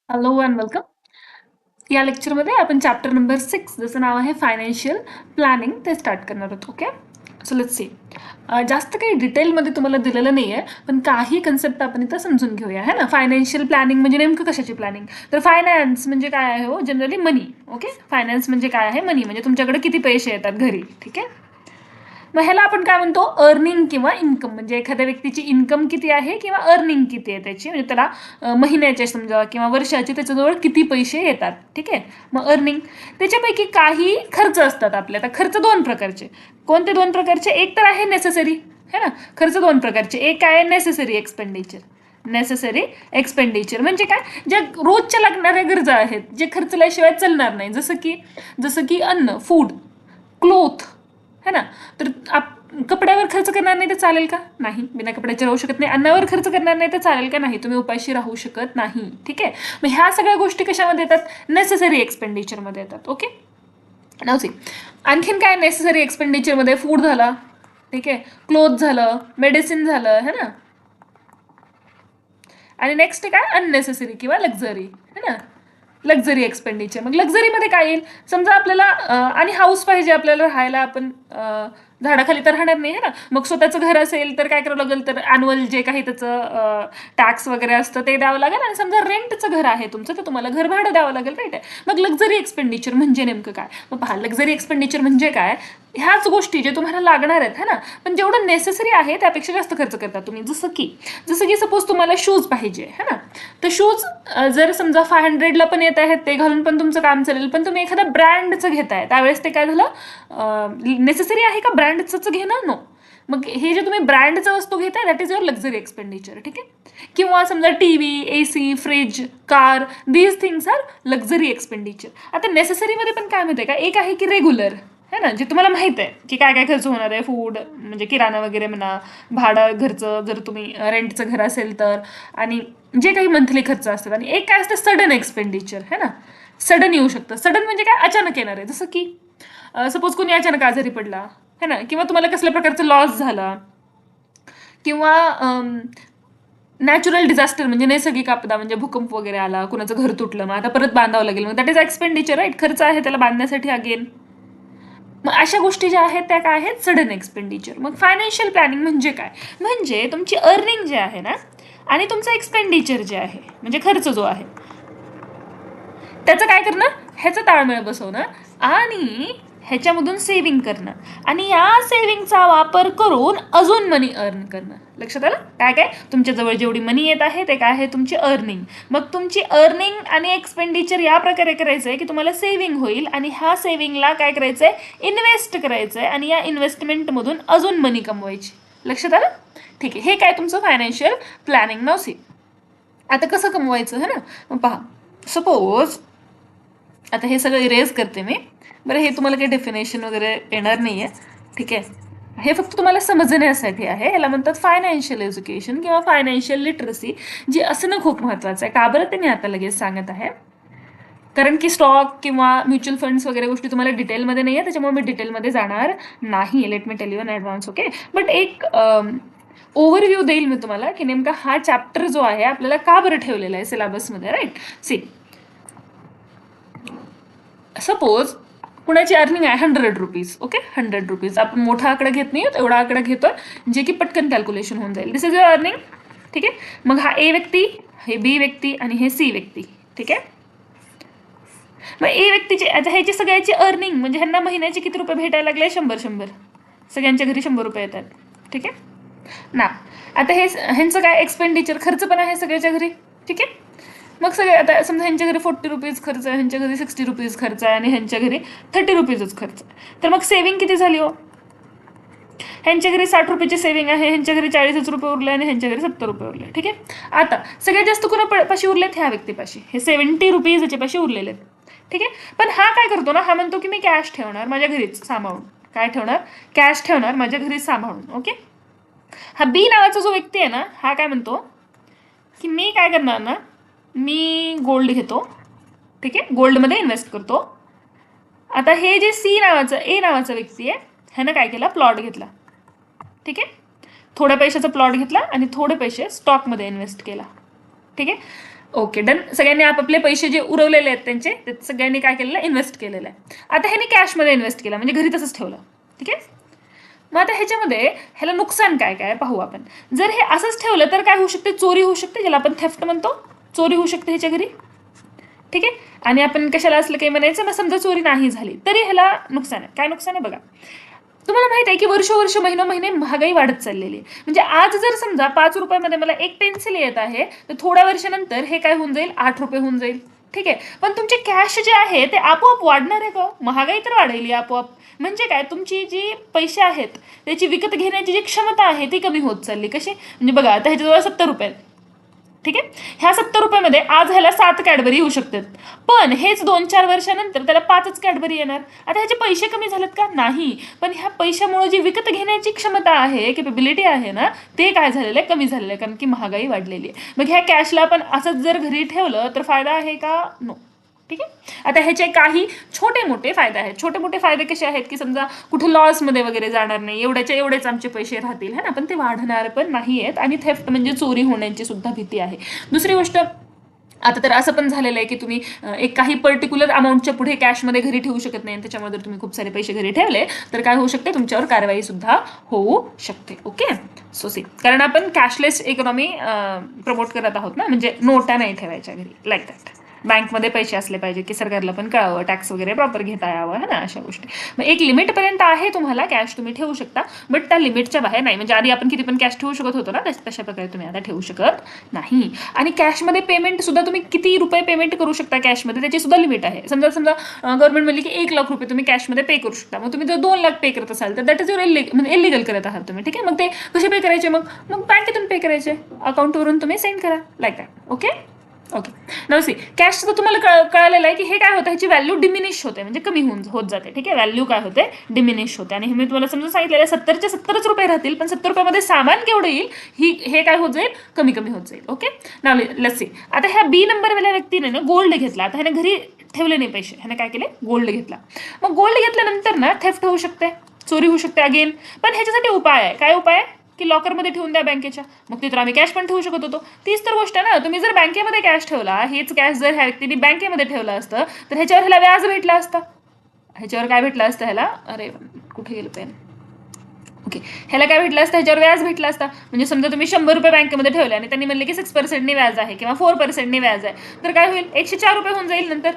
Hello and welcome. या लेक्चरमध्ये आपण चॅप्टर नंबर 6 जसं नाव आहे फायनान्शियल प्लॅनिंग ते स्टार्ट करणार आहोत. Okay, so let's see. जास्त काही डिटेलमध्ये तुम्हाला दिलेलं नाही आहे, पण काही कन्सेप्ट आपण इथं समजून घेऊया है ना. फायनान्शियल प्लॅनिंग म्हणजे नेमकं कशाची प्लॅनिंग? तर फायनान्स म्हणजे काय आहे हो, जनरली मनी. ओके, फायनान्स म्हणजे काय आहे? मनी म्हणजे तुमच्याकडे किती पैसे येतात घरी. ठीक आहे, मग ह्याला आपण काय म्हणतो? अर्निंग किंवा इन्कम. म्हणजे एखाद्या व्यक्तीची इन्कम किती आहे किंवा अर्निंग किती आहे त्याची, म्हणजे त्याला महिन्याचे समजा किंवा वर्षाचे त्याच्याजवळ किती पैसे येतात. ठीक आहे, मग अर्निंग. त्याच्यापैकी काही खर्च असतात आपल्या. आता खर्च दोन प्रकारचे. कोणते दोन प्रकारचे? एक तर आहे नेसेसरी, है ना. खर्च दोन प्रकारचे. एक आहे नेसेसरी एक्सपेंडिचर. नेसेसरी एक्सपेंडिचर म्हणजे काय? ज्या रोजच्या लागणाऱ्या गरजा आहेत, जे खर्चल्याशिवाय चालणार नाही. जसं की अन्न, फूड, क्लोथ, है ना. तर कपड्यावर खर्च करणार नाही तर चालेल का? नाही. बिना कपड्याचे राहू शकत नाही. अन्नावर खर्च करणार नाही तर चालेल का? नाही. तुम्ही उपाशी राहू शकत नाही. ठीक आहे, मग ह्या सगळ्या गोष्टी कशामध्ये येतात? नेसेसरी एक्सपेंडिचरमध्ये येतात. ओके, नाव सी. आणखीन काय नेसेसरी एक्सपेंडिचरमध्ये? फूड झाला, ठीक आहे, क्लोथ झालं, मेडिसिन झालं, है ना. आणि नेक्स्ट काय? अननेसेसरी किंवा लक्झरी, है ना. Luxury expenditure. मग लक्झरीमध्ये काय येईल? समजा आपल्याला आणि हाऊस पाहिजे आपल्याला राहायला. आपण झाडाखाली तर राहणार नाही, है ना. मग स्वतःचं घर असेल तर काय करावं लागेल? तर ॲन्युअल जे काही त्याचं टॅक्स वगैरे असतं ते द्यावं लागेल. आणि समजा रेंटचं घर आहे तुमचं तर तुम्हाला घर भाडं द्यावं लागेल, राईट आहे. मग लक्झरी एक्सपेंडिचर म्हणजे नेमकं काय? मग पहा, लक्झरी एक्सपेंडिचर म्हणजे काय? ह्याच गोष्टी जे तुम्हाला लागणार आहेत, है ना, पण जेवढं नेसेसरी आहे त्यापेक्षा जास्त खर्च करता तुम्ही. जसं की सपोज तुम्हाला शूज पाहिजे, है ना. तर शूज जर समजा 500ला पण येत आहेत, ते घालून पण तुमचं काम चालेल. पण तुम्ही एखाद्या ब्रँडचं घेताय त्यावेळेस ते काय झालं? नेसेसरी आहे का ब्रँडचं घेणं? नो. मग हे जे तुम्ही ब्रँडचं वस्तू घेताय that is your luxury expenditure. ठीक आहे, किंवा समजा TV, AC, fridge, car, these things are luxury expenditure. आता नेसेसरीमध्ये पण काय माहिती आहे का? एक आहे की रेग्युलर, है ना, जे तुम्हाला माहित आहे की काय काय खर्च होणार आहे. फूड म्हणजे किराणा वगैरे म्हणा, भाडं घरचं जर तुम्ही रेंटचं घर असेल तर, आणि जे काही मंथली खर्च असतात. आणि एक काय असतं? सडन एक्सपेंडिचर, है ना. सडन येऊ शकतं. सडन म्हणजे काय? अचानक येणार आहे. जसं की सपोज कोणी अचानक आजारी पडला, है ना, किंवा तुम्हाला कसल्या प्रकारचा लॉस झाला, किंवा नॅचरल डिझास्टर म्हणजे नैसर्गिक आपदा म्हणजे भूकंप वगैरे आला, कुणाचं घर तुटलं, मग आता परत बांधावं लागेल. मग दॅट इज एक्सपेंडिचर, राईट. खर्च आहे त्याला बांधण्यासाठी अगेन. मग अशा गोष्टी ज्या आहेत त्या काय आहेत? Sudden expenditure. मग फायनान्शियल प्लॅनिंग म्हणजे काय? म्हणजे तुमची अर्निंग जे आहे ना आणि तुमचं एक्सपेंडिचर जे आहे म्हणजे खर्च जो आहे त्याचं काय करणं? ह्याचं ताळमेळ बसवणं आणि ह्याच्यामधून सेव्हिंग करणं आणि या सेव्हिंगचा वापर करून अजून मनी अर्न करणं. लक्षात आलं? काय काय तुमच्याजवळ जेवढी मनी येत आहे ते काय आहे? तुमची अर्निंग. मग तुमची अर्निंग आणि एक्सपेंडिचर या प्रकारे करायचं आहे की तुम्हाला सेव्हिंग होईल आणि ह्या सेव्हिंगला काय करायचं आहे? इन्व्हेस्ट करायचं आहे आणि या इन्व्हेस्टमेंटमधून अजून मनी कमवायची. लक्षात आलं? ठीक आहे, हे काय तुमचं फायनान्शियल प्लॅनिंग. नाव सी. आता कसं कमवायचं, है ना. मग पहा, सपोज आता हे सगळं इरेज करते मी. बरं, हे तुम्हाला काही डेफिनेशन वगैरे येणार नाही आहे, ठीक आहे. हे फक्त तुम्हाला समजण्यासाठी आहे. याला म्हणतात फायनान्शियल एज्युकेशन किंवा फायनान्शियल लिटरसी, जी असणं खूप महत्त्वाचं आहे. का बरं ते मी आता लगेच सांगत आहे. कारण की स्टॉक किंवा म्युच्युअल फंड्स वगैरे गोष्टी तुम्हाला डिटेलमध्ये नाही आहे, त्याच्यामुळे मी डिटेलमध्ये जाणार नाही. Let me tell you in advance. Okay, but एक ओव्हरव्ह्यू देईल मी तुम्हाला की नेमका हा चॅप्टर जो आहे आपल्याला का बरं ठेवलेला आहे सिलेबसमध्ये, राईट. सी, सपोज कुणाची अर्निंग आहे 100 रुपीज. Okay, 100 rupees. आपण मोठा आकडा घेत नाही, एवढा आकडा घेतोय जे की पटकन कॅल्क्युलेशन होऊन जाईल. दिस इज युअर अर्निंग. ठीक आहे, मग हा ए व्यक्ती, हे बी व्यक्ती आणि हे सी व्यक्ती. ठीक आहे, मग ए व्यक्तीची आता ह्याची सगळ्याची अर्निंग म्हणजे ह्यांना महिन्याचे किती रुपये भेटायला लागले? 100. सगळ्यांच्या घरी 100 रुपये येतात. ठीक आहे ना. आता हे ह्यांचं काय? एक्सपेंडिचर, खर्च पण आहे सगळ्याच्या घरी. ठीक आहे, मग सगळे आता समजा ह्यांच्या घरी 40 रुपीज खर्च आहे, ह्यांच्या घरी 60 रुपीज खर्च आहे आणि ह्यांच्या घरी 30 रुपीजच खर्च आहे. तर मग सेव्हिंग किती झाली हो? ह्यांच्या घरी 60 रुपयाची सेव्हिंग आहे, ह्यांच्या घरी 40 रुपये उरले आणि ह्यांच्या घरी 70 रुपये उरले. ठीक आहे, आता सगळ्यात जास्त कोणापाशी उरलेत? ह्या व्यक्तीपाशी. हे 70 रुपीज याच्यापाशी उरलेले आहेत. ठीक आहे, पण हा काय करतो ना, हा म्हणतो की मी कॅश ठेवणार माझ्या घरीच सांभाळून. काय ठेवणार? कॅश ठेवणार माझ्या घरी सांभाळून. ओके, हा बी नावाचा जो व्यक्ती आहे ना, हा काय म्हणतो की मी काय करणार ना, मी गोल्ड घेतो. ठीक आहे, गोल्डमध्ये इन्व्हेस्ट करतो. आता हे जे सी नावाचं, ए नावाचा व्यक्ती आहे, ह्यानं काय केला? प्लॉट घेतला. ठीक आहे, थोड्या पैशाचा प्लॉट घेतला आणि थोडे पैसे स्टॉकमध्ये इन्व्हेस्ट केला. ठीक आहे, ओके, डन. सगळ्यांनी आपापले पैसे जे उरवलेले आहेत त्यांचे ते सगळ्यांनी काय केलेलं, इन्व्हेस्ट केलेलं आहे. आता ह्याने कॅशमध्ये इन्व्हेस्ट केला म्हणजे घरी तसंच ठेवलं. ठीक आहे. मग आता ह्याच्यामध्ये ह्याला नुकसान काय काय पाहू आपण. जर हे असंच ठेवलं तर काय होऊ शकते, चोरी होऊ शकते, ज्याला आपण थेफ्ट म्हणतो. चोरी होऊ शकते ह्याच्या घरी. ठीक आहे. आणि आपण कशाला असलं काही म्हणायचं, मग समजा चोरी नाही झाली तरी ह्याला नुकसान आहे. काय नुकसान आहे बघा. तुम्हाला माहित आहे की वर्षोवर्ष महिने महागाई वाढत चाललेली आहे. म्हणजे आज जर समजा 5 रुपयामध्ये मला एक पेन्सिल येत आहे तर थोड्या वर्षानंतर हे काय होऊन जाईल, 8 रुपये होऊन जाईल. ठीक आहे. पण तुमचे कॅश जे आहे ते आपोआप वाढणार आहे का? महागाई तर वाढेल आपोआप. म्हणजे काय, तुमची जी पैसे आहेत त्याची विकत घेण्याची जी क्षमता आहे ती कमी होत चालली. कशी म्हणजे बघा, आता ह्याच्याजवळ 70 रुपये आहेत. ठीक आहे. ह्या 70 रुपयामध्ये आज ह्याला 7 कॅडबरी येऊ शकतात, पण हेच 2-4 वर्षानंतर त्याला 5च कॅडबरी येणार. आता ह्याचे पैसे कमी झालेत का? नाही. पण ह्या पैशामुळे जी विकत घेण्याची क्षमता आहे, कॅपेबिलिटी आहे ना, ते काय झालेलं आहे, कमी झालेलं आहे, कारण की महागाई वाढलेली आहे. मग ह्या कॅशला आपण असंच जर घरी ठेवलं तर फायदा आहे का? नो. ठीक आहे. आता ह्याचे काही छोटे मोठे फायदे आहेत. छोटे मोठे फायदे कसे आहेत की समजा कुठे लॉसमध्ये वगैरे जाणार नाही, एवढेच आमचे पैसे राहतील है ना, पण ते वाढणार पण नाही आहेत. आणि थेफ्ट म्हणजे चोरी होण्याची सुद्धा भीती आहे. दुसरी गोष्ट, आता तर असं पण झालेलं आहे की तुम्ही एक काही पर्टिक्युलर अमाऊंटच्या पुढे कॅशमध्ये घरी ठेवू शकत नाही. त्याच्यामुळे जर तुम्ही खूप सारे पैसे घरी ठेवले तर काय होऊ शकते, तुमच्यावर कारवाई सुद्धा होऊ शकते. ओके. सो सी, कारण आपण कॅशलेस इकॉनॉमी प्रमोट करत आहोत ना, म्हणजे नोटा नाही ठेवायच्या घरी, लाईक दॅट. बँकमध्ये पैसे असले पाहिजे की सरकारला पण कळावं, टॅक्स वगैरे प्रॉपर घेता यावं है ना, अशा गोष्टी. मग एक लिमिटपर्यंत आहे तुम्हाला कॅश तुम्ही ठेवू शकता, बट त्या लिमिटच्या बाहेर नाही. म्हणजे आधी आपण किती पण कॅश ठेवू शकत होतो ना, तशा प्रकारे तुम्ही आता ठेवू शकत नाही. आणि कॅशमध्ये पेमेंट सुद्धा तुम्ही किती रुपये पेमेंट करू शकता कॅशमध्ये, त्याची सुद्धा लिमिट आहे. समजा गव्हर्नमेंट म्हणली की 1 लाख रुपये तुम्ही कॅशमध्ये पे करू शकता. मग तुम्ही जर 2 लाख पे करत असाल तर दॅट इज युअर म्हणजे इलिगल करत आहात तुम्ही. ठीक आहे. मग ते कसे पे करायचे, मग बँकेतून पे करायचे, अकाउंटवरून तुम्ही सेंड करा, लाईक दॅट. ओके. ओके. नाव सी, कॅशचं तर तुम्हाला कळलेलं आहे की हे काय होतं, ह्याची व्हॅल्यू डिमिनिश होते, म्हणजे कमी होत जाते. ठीक आहे. व्हॅल्यू काय होते, डिमिनिश होते. आणि हे मी तुम्हाला समजून सांगितलेलं आहे, 70चे 70च रुपये राहतील, पण 70 रुपयामध्ये सामान केवढं येईल, हे काय होत जाईल, कमी होत जाईल. ओके. नाव लेट्स सी, आता ह्या बी नंबरवाल्या व्यक्तीने ना गोल्ड घेतला. आता ह्याने घरी ठेवले नाही पैसे, ह्याने काय केले, गोल्ड घेतला. मग गोल्ड घेतल्यानंतर ना थेफ्ट होऊ शकते, चोरी होऊ शकते अगेन. पण ह्याच्यासाठी उपाय आहे. काय उपाय आहे की लॉकरमध्ये ठेवून द्या बँकेच्या. मग तिथं आम्ही कॅश पण ठेवू शकत होतो. तीच तर गोष्ट आहे ना, तुम्ही जर बँकेमध्ये कॅश ठेवला, हेच कॅश जर ह्या व्यक्तीने बँकेमध्ये ठेवलं असतं तर ह्याच्यावर ह्याला व्याज भेटला असता. ह्याच्यावर काय भेटलं असतं ह्याला, अरे कुठे गेलं पेन, ओके, ह्याला काय भेटलं असतं, ह्याच्यावर व्याज भेटला असता. म्हणजे समजा तुम्ही 100 रुपये बँकेमध्ये ठेवले आणि त्यांनी म्हणले की 6% व्याज आहे किंवा 4% व्याज आहे, तर काय होईल, 104 रुपये होऊन जाईल नंतर,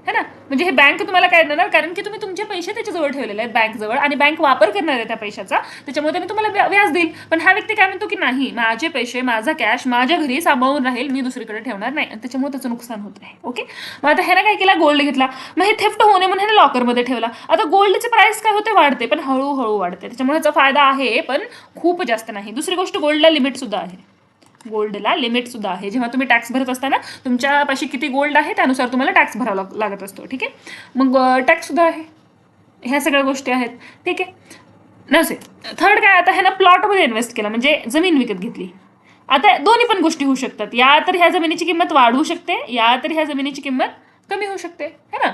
है ना. म्हणजे हे बँक तुम्हाला काय देणार, कारण की तुम्ही तुमचे पैसे त्याच्याजवळ ठेवलेले आहेत बँकजवळ, आणि बँक वापर करणार आहे त्या पैशाचा, त्याच्यामुळे त्यांनी तुम्हाला व्याज देईल. पण हा व्यक्ती काय म्हणतो की नाही, माझे पैसे, माझा कॅश माझ्या घरी सांभाळून राहील, मी दुसरीकडे ठेवणार नाही, आणि त्याच्यामुळे त्याचं नुकसान होत आहे. ओके. मग आता ह्याने काय केला, गोल्ड घेतला. मग हे थेफ्ट होणे म्हणून ह्याने लॉकरमध्ये ठेवला. आता गोल्डचे प्राइस काय होते, वाढते, पण हळूहळू वाढते. त्याच्यामुळे ह्याचा फायदा आहे पण खूप जास्त नाही. दुसरी गोष्ट, गोल्डला लिमिट सुद्धा आहे. गोल्डला लिमिट सुद्धा आहे. जेव्हा तुम्ही टॅक्स भरत असताना तुमच्यापाशी किती गोल्ड आहे त्यानुसार तुम्हाला टॅक्स भरावा लागत असतो. ठीक आहे. मग टॅक्स सुद्धा आहे. ह्या सगळ्या गोष्टी आहेत. ठीक आहे. नसे थर्ड काय, आता ह्यानं प्लॉटमध्ये इन्व्हेस्ट केला, म्हणजे जमीन विकत घेतली. आता दोन्ही पण गोष्टी होऊ शकतात. या तर ह्या जमिनीची किंमत वाढू शकते, या तर ह्या जमिनीची किंमत कमी होऊ शकते, है ना.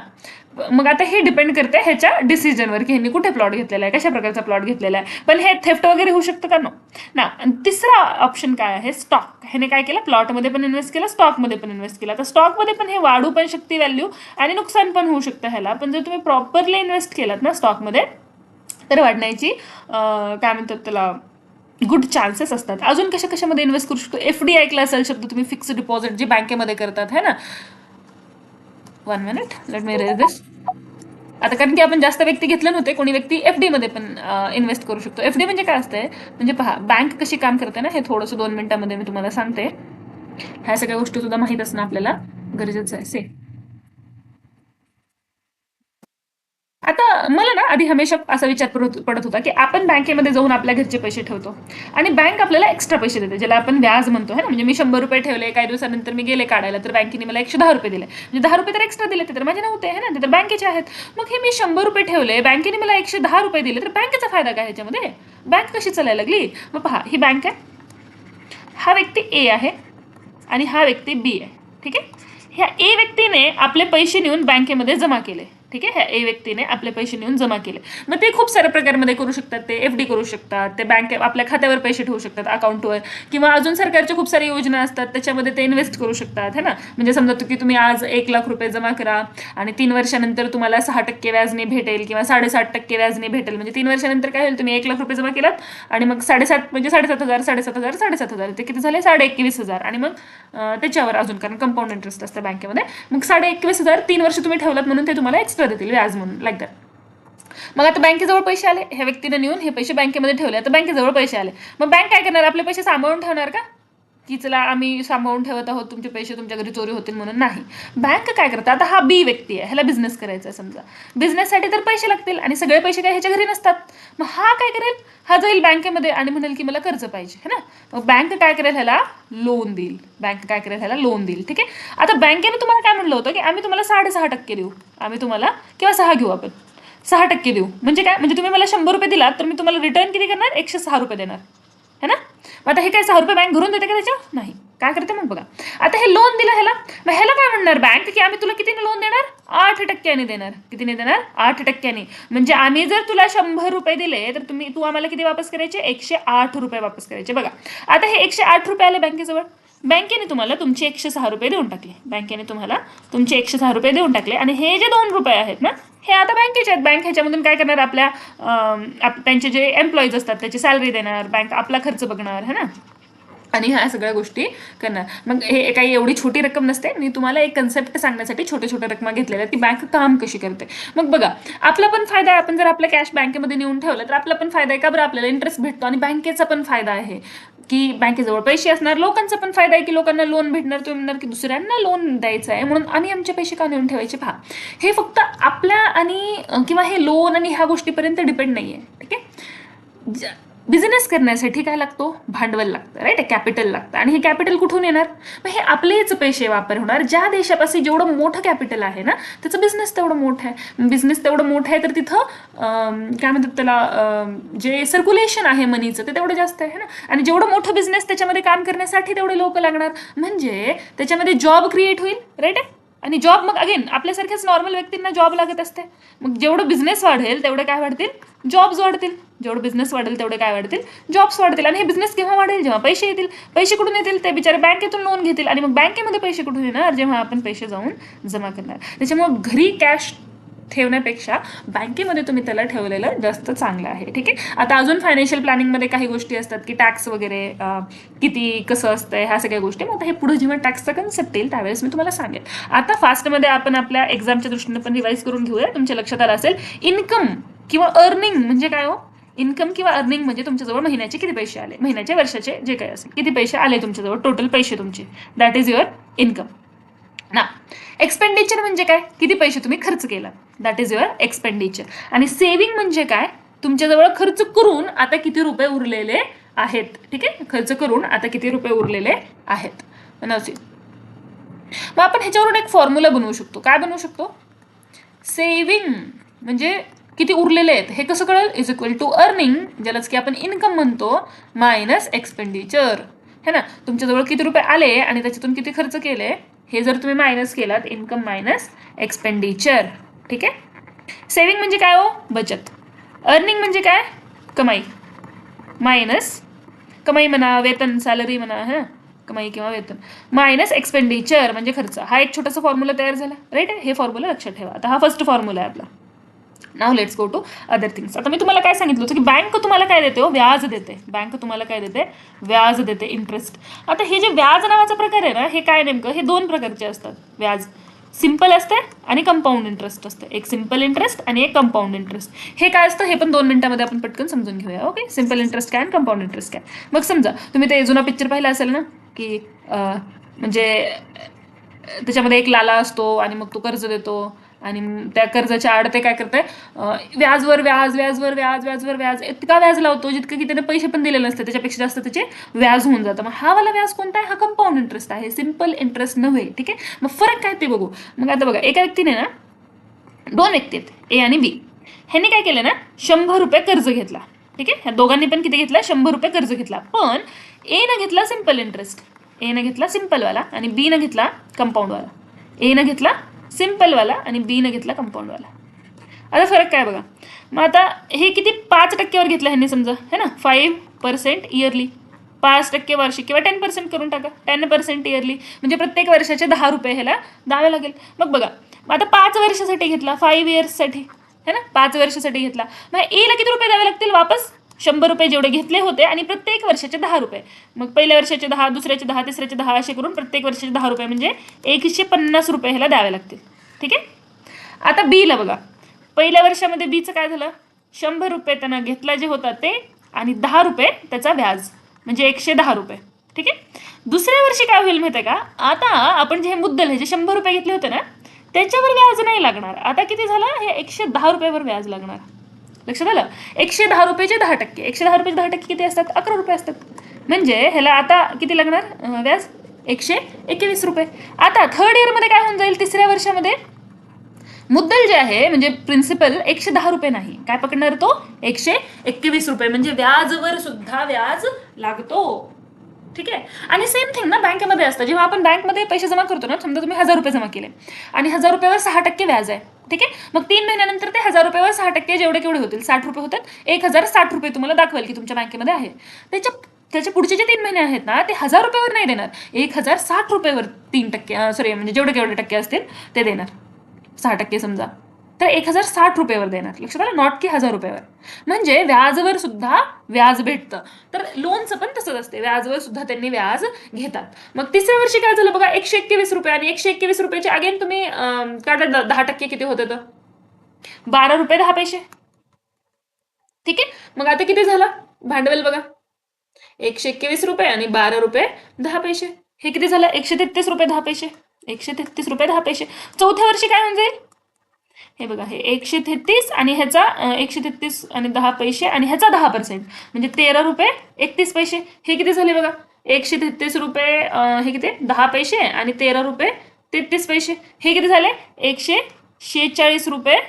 मग आता हे डिपेंड करते ह्याच्या डिसिजनवर की ह्यांनी कुठे प्लॉट घेतलेला आहे, कशा प्रकारचा प्लॉट घेतलेला आहे. पण हे थेफ्ट वगैरे होऊ शकतं का, नो ना. तिसरा ऑप्शन काय आहे, स्टॉक. ह्याने काय केलं, प्लॉटमध्ये पण इन्व्हेस्ट केला, स्टॉकमध्ये पण इन्व्हेस्ट केला. तर स्टॉकमध्ये पण हे वाढू पण शकते व्हॅल्यू आणि नुकसान पण होऊ शकतं ह्याला. पण जर तुम्ही प्रॉपरली इन्व्हेस्ट केलात ना स्टॉकमध्ये तर वाढण्याची काय म्हणतात त्याला, गुड चान्सेस असतात. अजून कशामध्ये इन्व्हेस्ट करू शकतो, FD ऐकला असेल शब्द तुम्ही, फिक्स डिपॉझिट जे बँकेमध्ये करतात, है ना. 1 मिनिट, लेट मी रेज दिस. आता कारण की आपण जास्त व्यक्ती घेतले नव्हते, कोणी व्यक्ती FD मध्ये पण इन्व्हेस्ट करू शकतो. FD म्हणजे काय असतंय, म्हणजे पहा बँक कशी काम करते ना, हे थोडंसं 2 मिनिटांमध्ये मी तुम्हाला सांगते. ह्या सगळ्या गोष्टी सुद्धा माहीत असणं आपल्याला गरजेचं आहे. आता मला ना आधी हमेशा असा विचार पडत होता की आपण बँकेमध्ये जाऊन आपल्या घरचे पैसे ठेवतो आणि बँक आपल्याला एक्स्ट्रा पैसे देते, ज्याला आपण व्याज म्हणतो, है ना. म्हणजे मी 100 रुपये ठेवले, काही दिवसानंतर मी गेले काढायला तर बँकेने मला 110 रुपये दिले, म्हणजे 10 रुपये तर एक्स्ट्रा दिले, ते तर माझे नव्हते, है ना, ते तर बँकेचे आहेत. मग हे मी 100 रुपये ठेवले, बँकेने मला 110 रुपये दिले, तर बँकेचा फायदा काय ह्याच्यामध्ये, बँक कशी चालायला लागली. मग पहा, ही बँक आहे, हा व्यक्ती A आहे आणि हा व्यक्ती B आहे. ठीक आहे. ह्या A व्यक्तीने आपले पैसे नेऊन बँकेमध्ये जमा केले. ठीक आहे. ह्या ए व्यक्तीने आपले पैसे नेऊन जमा केले. मग ते खूप साऱ्या प्रकारमध्ये करू शकतात. ते FD करू शकतात, ते बँक आपल्या खात्यावर पैसे ठेवू शकतात अकाउंटवर, किंवा अजून सरकारच्या खूप साऱ्या योजना असतात त्याच्यामध्ये ते इन्व्हेस्ट करू शकतात, है ना. म्हणजे समजा की तुम्ही आज 1,00,000 रुपये जमा करा आणि 3 वर्षानंतर तुम्हाला 6% व्याजने भेटेल किंवा 7.5% व्याजने भेटेल. म्हणजे 3 वर्षानंतर काय होईल, तुम्ही 1,00,000 रुपये जमा केलात आणि मग 7.5 म्हणजे 7,500 7,500 7,500 ते किती झाले, 21,500. आणि मग त्याच्यावर अजून, कारण कंपाऊंड इंटरेस्ट असतं बँकेमध्ये, मग 21,500 3 वर्ष तुम्ही ठेवलात म्हणून ते तुम्हाला एक्स्ट्रा देतील व्याज म्हणून, लाईक दॅट. मग आता बँकेजवळ पैसे आले, ह्या व्यक्तीने नेऊन हे पैसे बँकेमध्ये ठेवले, आता बँकेजवळ पैसे आले. मग बँक काय करणार, आपले पैसे सांभाळून ठेवणार का, की चला आम्ही सांभाळून ठेवत आहोत, तुमचे पैसे तुमच्या घरी चोरी होतील म्हणून? नाही. बँक काय करतात, आता हा बी व्यक्ती आहे, ह्याला बिझनेस करायचा आहे समजा, बिझनेससाठी तर पैसे लागतील आणि सगळे पैसे काय ह्याच्या घरी नसतात. मग हा काय करेल, हा जाईल बँकेमध्ये आणि म्हणेल की मला कर्ज पाहिजे, है ना. मग बँक काय करेल, ह्याला लोन देईल. बँक काय करेल, ह्याला लोन देईल, ठीक आहे. आता बँकेने तुम्हाला काय म्हणलं होतं की आम्ही तुम्हाला 6.5% देऊ, आम्ही तुम्हाला, किंवा 6 घेऊ आपण, 6% देऊ. म्हणजे काय, म्हणजे तुम्ही मला 100 रुपये दिलात तर मी तुम्हाला रिटर्न किती करणार, 106 रुपये देणार, है ना. मग आता हे काय 6 रुपये बँक भरून देते का त्याच्या? नाही. काय करते मग बघा, आता हे लोन दिलं ह्याला, मग ह्याला काय म्हणणार बँक, की आम्ही तुला कितीने लोन देणार, 8% देणार. कितीने देणार, 8%. म्हणजे आम्ही जर तुला 100 रुपये दिले तर तू आम्हाला किती वापस करायचे, 108 रुपये वापस करायचे. बघा आता हे 108 रुपये आले बँकेजवळ, बँकेने तुम्हाला तुमचे 106 रुपये देऊन टाकले, बँकेने तुम्हाला तुमचे 106 रुपये देऊन टाकले. आणि हे जे 2 रुपये आहेत ना, हे आता बँकेचे आहेत. बँक ह्याच्यामधून काय करणार, आपल्या त्यांचे जे एम्प्लॉईज असतात त्याची सॅलरी देणार, बँक आपला खर्च बघणार, है ना, आणि ह्या सगळ्या गोष्टी करणार. मग हे काही एवढी छोटी रक्कम नसते, मी तुम्हाला एक कन्सेप्ट सांगण्यासाठी छोटे छोटे रक्कम घेतलेल्या, ती बँक काम कशी करते. मग बघा, आपला पण फायदा आहे, आपण जर आपलं कॅश बँकेमध्ये नेऊन ठेवलं तर आपला पण फायदा आहे का बरं, आपल्याला इंटरेस्ट भेटतो आणि बँकेचा पण फायदा आहे की बँकेजवळ पैसे असणार. लोकांचा पण फायदा आहे की लोकांना लोन भेटणार. तुम्ही म्हणणार की दुसऱ्यांना लोन द्यायचं आहे म्हणून आम्ही आमचे पैसे का नेऊन ठेवायचे. पहा, हे फक्त आपल्या आणि किंवा हे लोन आणि ह्या गोष्टीपर्यंत डिपेंड नाही आहे, ठीक आहे. बिझनेस करण्यासाठी काय लागतो, भांडवल लागतं, राईट, कॅपिटल लागतं. आणि हे कॅपिटल कुठून येणार, मग हे आपलेच पैसे वापर होणार. ज्या देशापाशी जेवढं मोठं कॅपिटल आहे ना, त्याचं बिझनेस तेवढं मोठं आहे. बिझनेस तेवढं मोठं आहे तर तिथं काय म्हणतात त्याला, जे सर्क्युलेशन आहे मनीचं ते तेवढं जास्त आहे ना. आणि जेवढं मोठं बिझनेस त्याच्यामध्ये काम करण्यासाठी तेवढे लोक लागणार, म्हणजे त्याच्यामध्ये जॉब क्रिएट होईल, राईट आहे. आणि जॉब मग अगेन आपल्यासारख्याच नॉर्मल व्यक्तींना जॉब लागत असते. मग जेवढं बिझनेस वाढेल तेवढे काय वाढतील, जॉब्स वाढतील. जेवढं बिझनेस वाढेल तेवढे काय वाढतील, जॉब्स वाढतील. आणि हे बिझनेस केव्हा वाढेल, जेव्हा पैसे येतील. पैसे कुठून येतील, ते बिचारे बँकेतून लोन घेतील. आणि मग बँकेमध्ये पैसे कुठून येणार, जेव्हा आपण पैसे जाऊन जमा करणार. त्याच्यामुळे घरी कॅश ठेवण्यापेक्षा बँकेमध्ये तुम्ही त्याला ठेवलेलं जास्त चांगलं आहे, ठीक आहे. आता अजून फायनान्शियल प्लॅनिंगमध्ये काही गोष्टी असतात की टॅक्स वगैरे किती कसं असतं, ह्या सगळ्या गोष्टी. मग आता हे पुढे जेव्हा टॅक्सचा कन्सेप्ट येईल त्यावेळेस मी तुम्हाला सांगेन. आता फास्टमध्ये आपण आपल्या एक्झामच्या दृष्टीने पण रिवाईज करून घेऊया. तुमच्या लक्षात आलं असेल, इन्कम किंवा अर्निंग म्हणजे काय हो. इन्कम किंवा अर्निंग म्हणजे तुमच्याजवळ महिन्याचे किती पैसे आले, महिन्याचे वर्षाचे जे काही असेल किती पैसे आले तुमच्याजवळ, टोटल पैसे तुमचे, दॅट इज युअर इन्कम ना. एक्सपेंडिचर म्हणजे काय, किती पैसे तुम्ही खर्च केला, दॅट इज युअर एक्सपेंडिचर. आणि सेव्हिंग म्हणजे काय, तुमच्याजवळ खर्च करून आता किती रुपये उरलेले आहेत, ठीक आहे. खर्च करून आता किती रुपये उरलेले आहेत. मग आपण ह्याच्यावरून एक फॉर्म्युला बनवू शकतो. काय बनवू शकतो, सेव्हिंग म्हणजे किती उरलेले आहेत हे कसं कळेल, इज इक्वल टू अर्निंग, ज्यालाच की आपण इन्कम म्हणतो, मायनस एक्सपेंडिचर, है ना. तुमच्याजवळ किती रुपये आले आणि त्याच्यातून किती खर्च केले हे जर तुम्ही मायनस केलात, इन्कम मायनस एक्सपेंडिचर, ठीक आहे. सेव्हिंग म्हणजे काय हो, बचत. अर्निंग म्हणजे काय, कमाई, मायनस कमाई म्हणा, वेतन, सॅलरी म्हणा, है ना, कमाई किंवा वेतन, मायनस एक्सपेंडिचर म्हणजे खर्च. हा एक छोटासा फॉर्म्युला तयार झाला, राईट. हे फॉर्म्युला लक्षात ठेवा. आता हा फर्स्ट फॉर्म्युला आहे आपला. Now let's go to other things. आता मी तुम्हाला काय सांगितलं होतं की बँक तुम्हाला काय देते हो, व्याज देते. बँक तुम्हाला काय देते, व्याज देते, इंटरेस्ट. आता हे जे व्याज नावाचा प्रकार आहे ना, हे काय नेमकं, हे 2 प्रकारचे असतात व्याज. सिंपल असते आणि कंपाऊंड इंटरेस्ट असते. एक सिंपल इंटरेस्ट आणि एक कंपाऊंड इंटरेस्ट. हे काय असतं हे पण 2 मिनिटांमध्ये आपण पटकन समजून घेऊया. ओके, सिंपल इंटरेस्ट काय आणि कंपाऊंड इंटरेस्ट काय. मग समजा तुम्ही ते जुना पिक्चर पाहिला असेल ना, की म्हणजे त्याच्यामध्ये एक लाला असतो आणि मग तो कर्ज देतो आणि त्या कर्जाच्या आड ते काय करतंय, व्याजवर व्याज, व्याजवर व्याज, व्याजवर व्याज, इतका व्याज लावतो जितकं की त्याने पैसे पण दिलेले नसते, त्याच्यापेक्षा जास्त त्याचे व्याज होऊन जातं. मग हा वाला व्याज कोणता आहे, हा कंपाऊंड इंटरेस्ट आहे, सिंपल इंटरेस्ट नव्हे, ठीक आहे. मग फरक काय ते बघू. मग आता बघा, एका व्यक्तीने ना 2 व्यक्ती आहेत, ए आणि बी. ह्यांनी काय केलं ना, 100 रुपये कर्ज घेतला, ठीक आहे. ह्या दोघांनी पण किती घेतला, 100 रुपये कर्ज घेतला. पण ए न घेतला सिंपल इंटरेस्ट, ए न घेतला सिंपलवाला आणि बी न घेतला कंपाऊंडवाला. ए न घेतला सिंपलवाला आणि बी न घेतला कंपाऊंडवाला. आता फरक काय बघा. मग आता हे किती 5% घेतलं ह्यांनी समजा, है ना, 5% इयरली, 5% वार्षिक किंवा 10% करून टाका, 10% इयरली, म्हणजे प्रत्येक वर्षाचे 10 रुपये ह्याला द्यावे लागेल. मग बघा, आता 5 वर्षासाठी घेतला, 5 इयर्ससाठी, है ना, 5 वर्षासाठी घेतला, मग एला किती रुपये द्यावे लागतील वापस? 100 रुपये जेवढे घेतले होते आणि प्रत्येक वर्षाचे 10 रुपये. मग पहिल्या वर्षाचे 10, दुसऱ्याचे 10, तिसऱ्याचे 10 असे करून प्रत्येक वर्षाचे 10 रुपये म्हणजे 150 रुपये ह्याला द्यावे लागतील. ठीक आहे. आता बीला बघा, पहिल्या वर्षामध्ये बीचं काय झालं, 100 रुपये त्यांना घेतला जे होता ते आणि 10 रुपये त्याचा व्याज, म्हणजे 110 रुपये. ठीक आहे. दुसऱ्या वर्षी काय होईल माहिती आहे का, आता आपण जे हे मुद्दल हे जे 100 रुपये घेतले होते ना त्याच्यावर व्याज नाही लागणार. आता किती झालं, हे 110 रुपयावर व्याज लागणार. लक्षात आलं? 110 रुपयाचे 10%, 110 रुपयाचे 10% किती असतात, 11 रुपये असतात. म्हणजे ह्याला आता किती लागणार व्याज, 121 रुपये. आता थर्ड इयरमध्ये काय होऊन जाईल, तिसऱ्या वर्षामध्ये मुद्दल जे आहे म्हणजे प्रिन्सिपल 110 रुपये नाही, काय पकडणार तो, 121 रुपये, म्हणजे व्याजवर सुद्धा व्याज लागतो. ठीक आहे. आणि सेम थिंग ना बँकेमध्ये असतं, जेव्हा आपण बँकमध्ये पैसे जमा करतो ना, समजा तुम्ही 1000 रुपये जमा केले आणि 1000 रुपयावर 6% व्याज आहे. ठीक आहे. मग 3 महिन्यानंतर ते 1000 रुपयावर 6% जेवढे केवढे होतील, 60 रुपये होतात, 1060 रुपये तुम्हाला दाखवेल की तुमच्या बँकेमध्ये आहे. त्याच्या पुढचे जे 3 महिने आहेत ना ते 1000 रुपयावर नाही देणार, 1060 रुपयावर 3%, सॉरी म्हणजे जेवढे केवढे टक्के असतील ते देणार, 6% समजा, तर 1060 रुपयावर देणार. लक्षात आलं, नॉट की 1000 रुपयावर. म्हणजे व्याजवर सुद्धा व्याज भेटतं. तर लोनचं पण तसंच असते, व्याजवर सुद्धा त्यांनी व्याज घेतात. मग तिसऱ्या वर्षी काय झालं बघा, 121 रुपये आणि 121 रुपयाचे अगेन तुम्ही काढा 10% किती होतं, तर 12 रुपये 10 पैसे. ठीक आहे. मग आता किती झालं भांडवल बघा, 121 रुपये आणि 12 रुपये 10 पैसे, हे किती झालं, 133 रुपये 10 पैसे, 133 रुपये 10 पैसे. चौथ्या वर्षी काय होऊन जाईल, हे बघा, हे 133 आणि ह्याचा 133 आणि 10 पैसे आणि ह्याचा 10% म्हणजे 13 रुपये 31 पैसे. हे किती झाले बघा, 133 रुपये हे किती 10 पैसे आणि 13 रुपये 33 पैसे, हे किती झाले 146 रुपये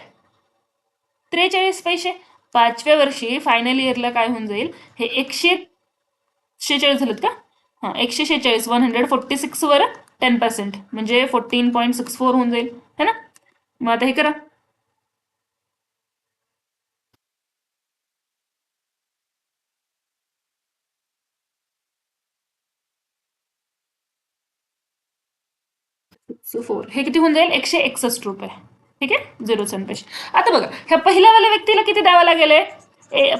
43 पैसे. 5व्या वर्षी फायनल इयरला काय होऊन जाईल, हे 146 झालेत का, हां 146, 146 वर 10% म्हणजे 14.64 होऊन जाईल, है ना. मग आता हे करा, हे किती होऊन जाईल, 161 रुपये. ठीक आहे, 0 पैसे. आता बघा, ह्या पहिल्यावाल्या व्यक्तीला किती द्यावं लागेल,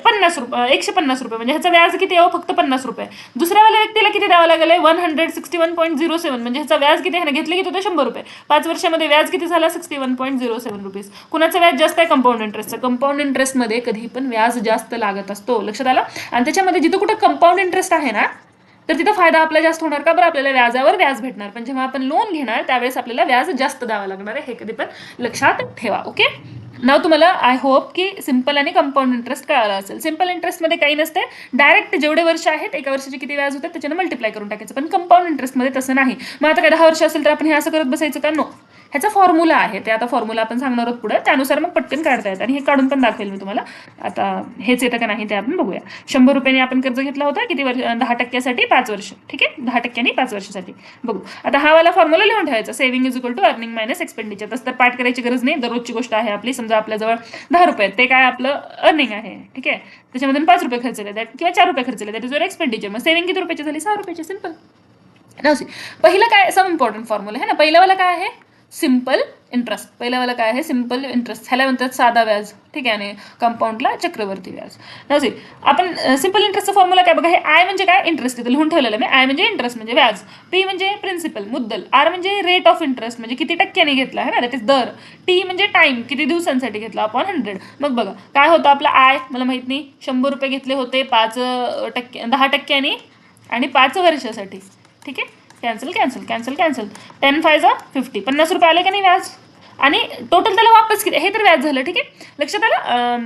50 रुपये, 150 रुपये, म्हणजे ह्याचा व्याज किती आहे फक्त 50 रुपये. दुसऱ्यावाल्या व्यक्तीला किती द्यावं लागेल, 161.07, म्हणजे ह्याचा व्याज किती ह्याने घेतले किती होतं 100 रुपये. 5 वर्षामध्ये व्याज किती झाला, 61.07 रुपीज. कुणाचं व्याज जास्त आहे, कंपाऊंड इंटरेस्टचं. कंपाऊंड इंटरेस्टमध्ये कधी पण व्याज जास्त लागत असतो, लक्षात आलं. आणि त्याच्यामध्ये जिथं कुठं कंपाऊंड इंटरेस्ट आहे ना तर तिथं फायदा आपला जास्त होणार का, बरं आपल्याला व्याजावर व्याज भेटणार. पण जेव्हा आपण लोन घेणार त्यावेळेस आपल्याला व्याज जास्त द्यावं लागणार आहे, हे कधी पण लक्षात ठेवा. ओके. नाव तुम्हाला आय होप की सिंपल आणि कंपाऊंड इंटरेस्ट कळालं असेल. सिंपल इंटरेस्टमध्ये काही नसते, डायरेक्ट जेवढे वर्ष आहेत एका वर्षाचे किती व्याज होतात त्याच्यानं मल्टिप्लाय करून टाकायचं. पण कंपाऊंड इंटरेस्टमध्ये तसं नाही. मग आता काय 10 वर्ष असेल तर आपण हे असं करत बसायचं का, नो. ह्याचा फॉर्म्युला आहे, ते आता फॉर्म्युला आपण सांगणार आहोत पुढे, त्यानुसार मग पटकन काढता येतात आणि हे काढून पण दाखवेल मी तुम्हाला. आता हेच येतं का नाही ते आपण बघूया. 100 रुपयांनी आपण कर्ज घेतला होता किती वर्ष, 10% 5 वर्ष. ठीक आहे, 10% 5 वर्षासाठी बघू. आता हा वाला फॉर्म्युला लिहून ठेवायचा, saving is equal to earning minus expenditure. तसं तर पाठ करायची गरज नाही, दररोजची गोष्ट आहे आपली. समजा आपल्याजवळ 10 रुपये ते काय आपलं अर्निंग आहे, ठीक आहे, त्याच्यामधून 5 रुपये खर्चले दॅट किंवा 4 रुपये खर्चले दॅट इज युअर एक्सपेंडिचर. मग सेव्हिंग किती रुपयाची झाली, 6 रुपयाची. सिंपल. पहिलं काय सम इम्पॉर्टंट फॉर्म्युला आहे ना, पहिल्यावाला काय आहे, सिंपल इंटरेस्ट. पहिल्यावाला काय आहे, सिंपल इंटरेस्ट, ह्याला म्हणतात साधा व्याज. ठीक आहे, आणि कंपाऊंडला चक्रवर्ती व्याज. नसे आपण सिंपल इंटरेस्टचा फॉर्म्युला काय बघा, हे आय म्हणजे काय, इंटरेस्ट. तिथे लिहून ठेवलेलं मी, आय म्हणजे इंटरेस्ट म्हणजे व्याज, पी म्हणजे प्रिन्सिपल मुद्दल, आर म्हणजे रेट ऑफ इंटरेस्ट म्हणजे किती टक्क्याने घेतला आहे ना, दॅट इज दर, टी म्हणजे टाइम किती दिवसांसाठी घेतला अपॉन 100. मग बघा काय होतं आपला आय, मला माहित नाही, 100 रुपये घेतले होते 10% आणि 5 वर्षासाठी. ठीक आहे, कॅन्सल कॅन्सल कॅन्सल कॅन्सल, 10 5 50, 50 रुपये आले का नाही व्याज, आणि टोटल त्याला वापस किती, हे तर व्याज झालं. ठीक आहे, लक्षात आलं.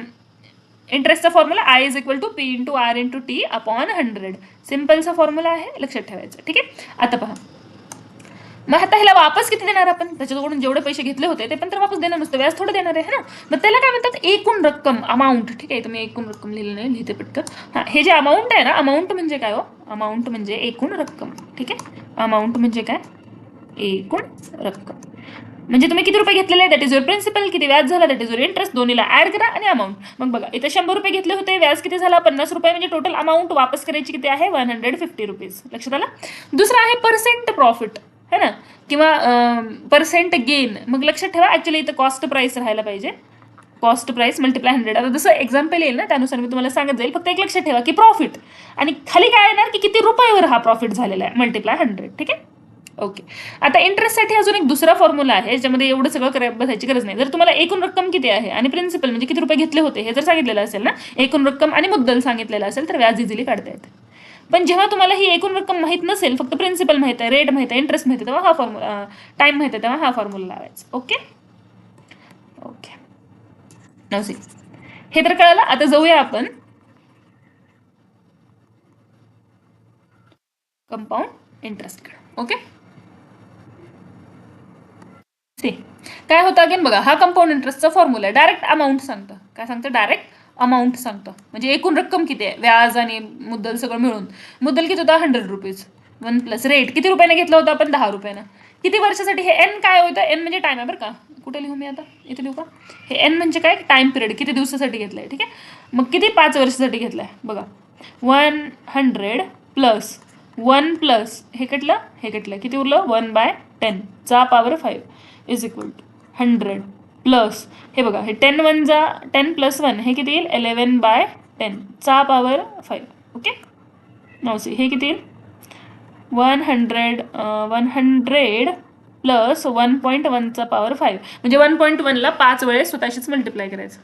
इंटरेस्टचा formula I is equal to P into R into T upon 100. सिंपलचा फॉर्म्युला आहे, लक्षात ठेवायचं. ठीक आहे, आता पहा, मग आता ह्याला वापस किती देणार आपण, त्याच्याकडून जेवढे पैसे घेतले होते ते पण तर वापस देणार नसतं, व्याज थोडं देणार आहे ना. मग त्याला काय म्हणतात, एकूण रक्कम, अमाऊंट. ठीक आहे, तुम्ही एकूण रक्कम लिहिलं नाही, लिहिते पटकन. हां, हे जे अमाऊंट आहे ना, अमाऊंट म्हणजे काय हो, अमाऊंट म्हणजे एकूण रक्कम. ठीक आहे, अमाऊंट म्हणजे काय, एकूण रक्कम. म्हणजे तुम्ही किती रुपये घेतलेले दॅट इज युअर प्रिन्सिपल, किती व्याज झाला दॅट इज युअर इंटरेस्ट, दोन्हीला ऍड करा आणि अमाऊंट. मग बघा इथे 100 रुपये घेतले होते, व्याज किती झाला 50 रुपये, म्हणजे टोटल अमाऊंट वापस करायची किती आहे 150 रुपीज. लक्षात आलं. दुसरं आहे पर्सेंट प्रॉफिट है ना, किंवा पर्सेंट गेन. मग लक्षात ठेवा ऍक्च्युली इथं कॉस्ट प्राइस राहायला पाहिजे, कॉस्ट प्राइस मल्टिप्लाय 100. आता जसं एक्झाम्पल येईल ना त्यानुसार मी तुम्हाला सांगत जाईल. फक्त एक लक्षात ठेवा की प्रॉफिट आणि खाली काय येणार की किती रुपयावर हा प्रॉफिट झालेला आहे मल्टिप्लाय 100. ठीक आहे. ओके. आता इंटरेस्टसाठी अजून एक दुसरा फॉर्म्युला आहे ज्यामध्ये एवढं सगळं बसायची गरज नाही. जर तुम्हाला एकूण रक्कम किती आहे आणि प्रिन्सिपल म्हणजे किती रुपये घेतले होते हे जर सांगितलेलं असेल ना, एकूण रक्कम आणि मुद्दल सांगितलेलं असेल तर व्याज इझिली काढता येते. पण जेव्हा तुम्हाला ही एकूण रक्कम माहीत नसेल, फक्त प्रिन्सिपल माहित आहे, रेट माहित आहे, इंटरेस्ट माहित आहे, तेव्हा हा फॉर्म्युला, टाइम माहित आहे, तेव्हा हा फॉर्म्युला लावायचा. Okay okay. नवसी हे तर कळलं. आता जाऊया आपण कंपाऊंड इंटरेस्टकडे. ओके. काय होतं अगेन बघा, हा कंपाऊंड इंटरेस्टचा फॉर्म्युला आहे. डायरेक्ट अमाऊंट सांगतं. काय सांगतं? डायरेक्ट अमाऊंट सांगतं. म्हणजे एकूण रक्कम किती आहे, व्याज आणि मुद्दल सगळं मिळून. मुद्दल किती होता 100 रुपीज, 1 प्लस रेट किती रुपयाने घेतला होता आपण 10 रुपयानं. किती वर्षासाठी, हे एन काय होतं, एन म्हणजे टाइम आहे बरं का. कुठे लिहू मी आता, इथे लिहू का. हे एन म्हणजे काय, टाइम पिरियड, किती दिवसासाठी घेतलाय. ठीक आहे. मग किती 5 वर्षासाठी घेतलाय बघा. 100 प्लस 1 प्लस हे कटलं किती उरलं 1/10 चा power 5 is equal to 100 plus हे बघा, हे 10 1 जा 10 प्लस 1 हे किती येईल 11/10 चा पॉवर 5. ओके. नवसी हे किती येईल 100 प्लस 1.1 चा पॉवर 5 म्हणजे 1.1 ला 5 वेळेस स्वतःशीच मल्टिप्लाय करायचं.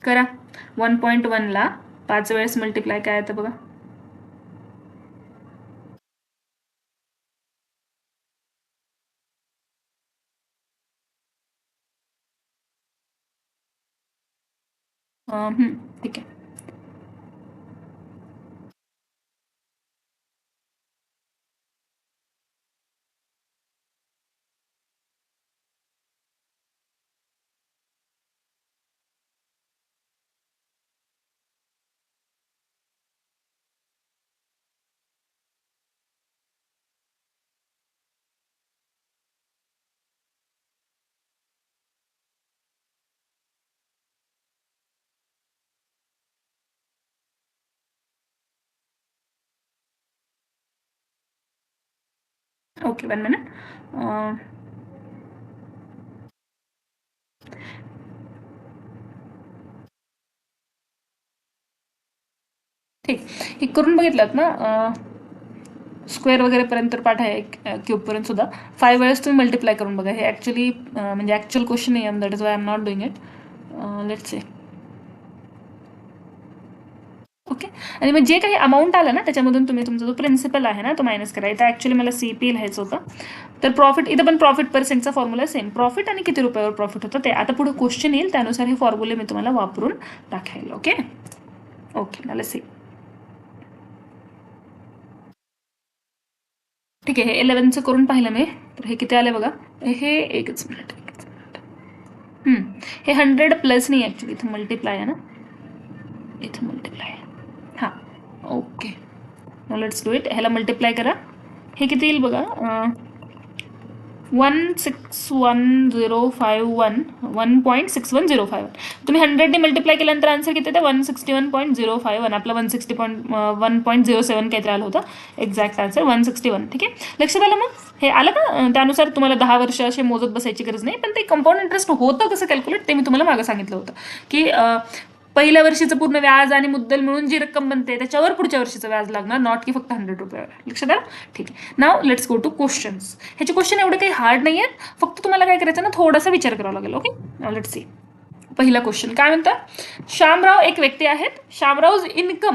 करा. 1.1 ला 5 वेळेस मल्टिप्लाय काय येतं बघा. ठीक आहे. Okay 1 minute. ठीक. हे करून बघितलात ना, स्क्वेअर वगैरे पर्यंत पाठ आहे, क्यूब पर्यंत सुद्धा 5 वेळेस तुम्ही मल्टिप्लाय करून बघा. हे ॲक्च्युली म्हणजे ॲक्च्युअल क्वेश्चन नाही, that is Y I am not doing it. Let's say. Okay. आणि मग जे काही अमाऊंट आलं ना त्याच्यामधून तुम्ही तुमचा जो प्रिन्सिपल आहे ना तो मायनस करा. इथं ॲक्च्युली मला CP लिहायचं होतं. तर प्रॉफिट, इथं पण प्रॉफिट पर्सेंटचा फॉर्म्युला सेम, प्रॉफिट आणि किती रुपयावर प्रॉफिट होतं ते. आता पुढे क्वेश्चन येईल त्यानुसार हे फॉर्म्युले मी तुम्हाला वापरून टाकायला. Okay okay. मला सी ठीक आहे. हे 11चं करून पाहिलं मी, तर हे किती आले बघा. हे एकच मिनिट. हे 100 प्लस नाही ॲक्च्युली, इथं मल्टिप्लाय आहे ना, इथं मल्टिप्लाय. हां ओके. Let's do it. ह्याला मल्टिप्लाय करा. हे किती येईल बघा 161,051 तुम्ही 100ने मल्टिप्लाय केल्यानंतर आन्सर किती येतं 161.051. आपलं 160.1.07 काहीतरी आलं होतं. Exact answer 161. ठीक आहे. लक्षात आलं. मग हे आलं का. त्यानुसार तुम्हाला 10 वर्ष असे मोजत बसायची गरज नाही. पण ते कंपाऊंड इंटरेस्ट होतं कसं कॅल्क्युलेट ते मी तुम्हाला मागं सांगितलं होतं की पहिल्या वर्षीचं पूर्ण व्याज आणि मुद्दल मिळून जी रक्कम बनते त्याच्यावर पुढच्या वर्षीचं व्याज लागणार, नॉट की फक्त 100 रुपयावर. लक्षात आलं. ठीक आहे. Now let's go to questions. ह्याचे क्वेश्चन एवढे काही हार्ड नाही आहेत, फक्त तुम्हाला काय करायचं ना थोडासा विचार करावा लागेल. ओके. Now let's see. पहिला क्वेश्चन काय म्हणतात. श्यामराव एक व्यक्ती आहेत. Shyamrao income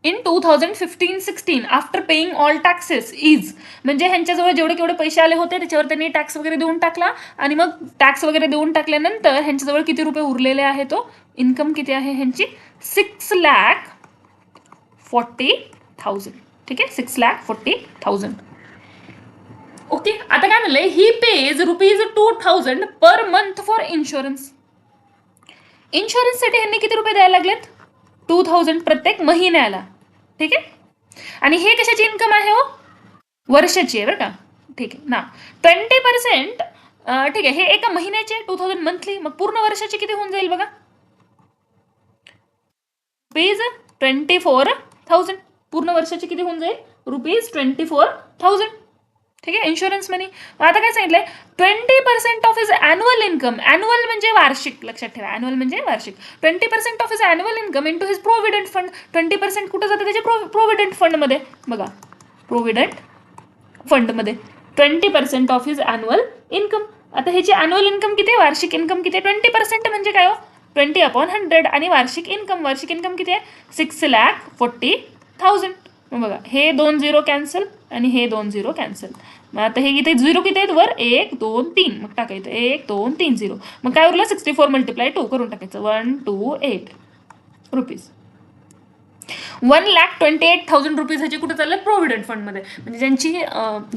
in 2015-16 after paying all taxes is, म्हणजे ह्यांच्याजवळ जेवढे केवढे पैसे आले होते त्याच्यावर त्यांनी टॅक्स वगैरे देऊन टाकला आणि मग टॅक्स वगैरे देऊन टाकल्यानंतर ह्यांच्याजवळ किती रुपये उरलेले आहे, तो इन्कम किती आहे ह्यांची 6,40,000. ठीक आहे. 6,40,000. ओके. आता काय म्हणलंय, he pays ₹2,000 per month for insurance. इन्शुरन्ससाठी ह्यांनी किती रुपये द्यायला लागलेत 2,000 प्रत्येक महिन्याला. ठीक आहे. आणि हे कशाची इन्कम आहे हो? वर्षाची आहे बरं का. ठीक आहे ना. 20%, ठीक आहे, हे एका महिन्याचे 2000 मंथली, मग पूर्ण वर्षाचे किती होऊन जाईल बघा? ₹24,000. पूर्ण वर्षाचे किती होऊन जाईल? ₹24,000. ठीक आहे. इन्शुरन्स मनी. आता काय सांगितलंय? 20% of his annual income. Annual म्हणजे वार्षिक, लक्षात ठेवा. अॅन्युअल म्हणजे वार्षिक. 20% of his annual income into his provident fund. 20% कुठं जातं? त्याच्या प्रोव्हिडंट फंडमध्ये. बघा, प्रोव्हिडंट फंडमध्ये 20% ऑफ हिज अॅन्युअल इन्कम. आता ह्याची अॅन्युअल इन्कम किती आहे? वार्षिक इन्कम किती आहे? 20% म्हणजे काय हो? 20/100. आणि वार्षिक इन्कम किती आहे? 6,40,000. मग बघा, हे 2 0 कॅन्सल आणि हे 2 0 कॅन्सल. मग आता हे इथे 0 किती आहेत? वर 1 2 3. मग टाकायचं 1 2 3 0. मग काय उरलं? 64 मल्टिप्लाय 2 करून टाकायचं. 128 रुपीज. 1,28,000 रुपीज ह्याचे कुठे चालले? प्रोव्हिडंट फंडमध्ये. म्हणजे ज्यांची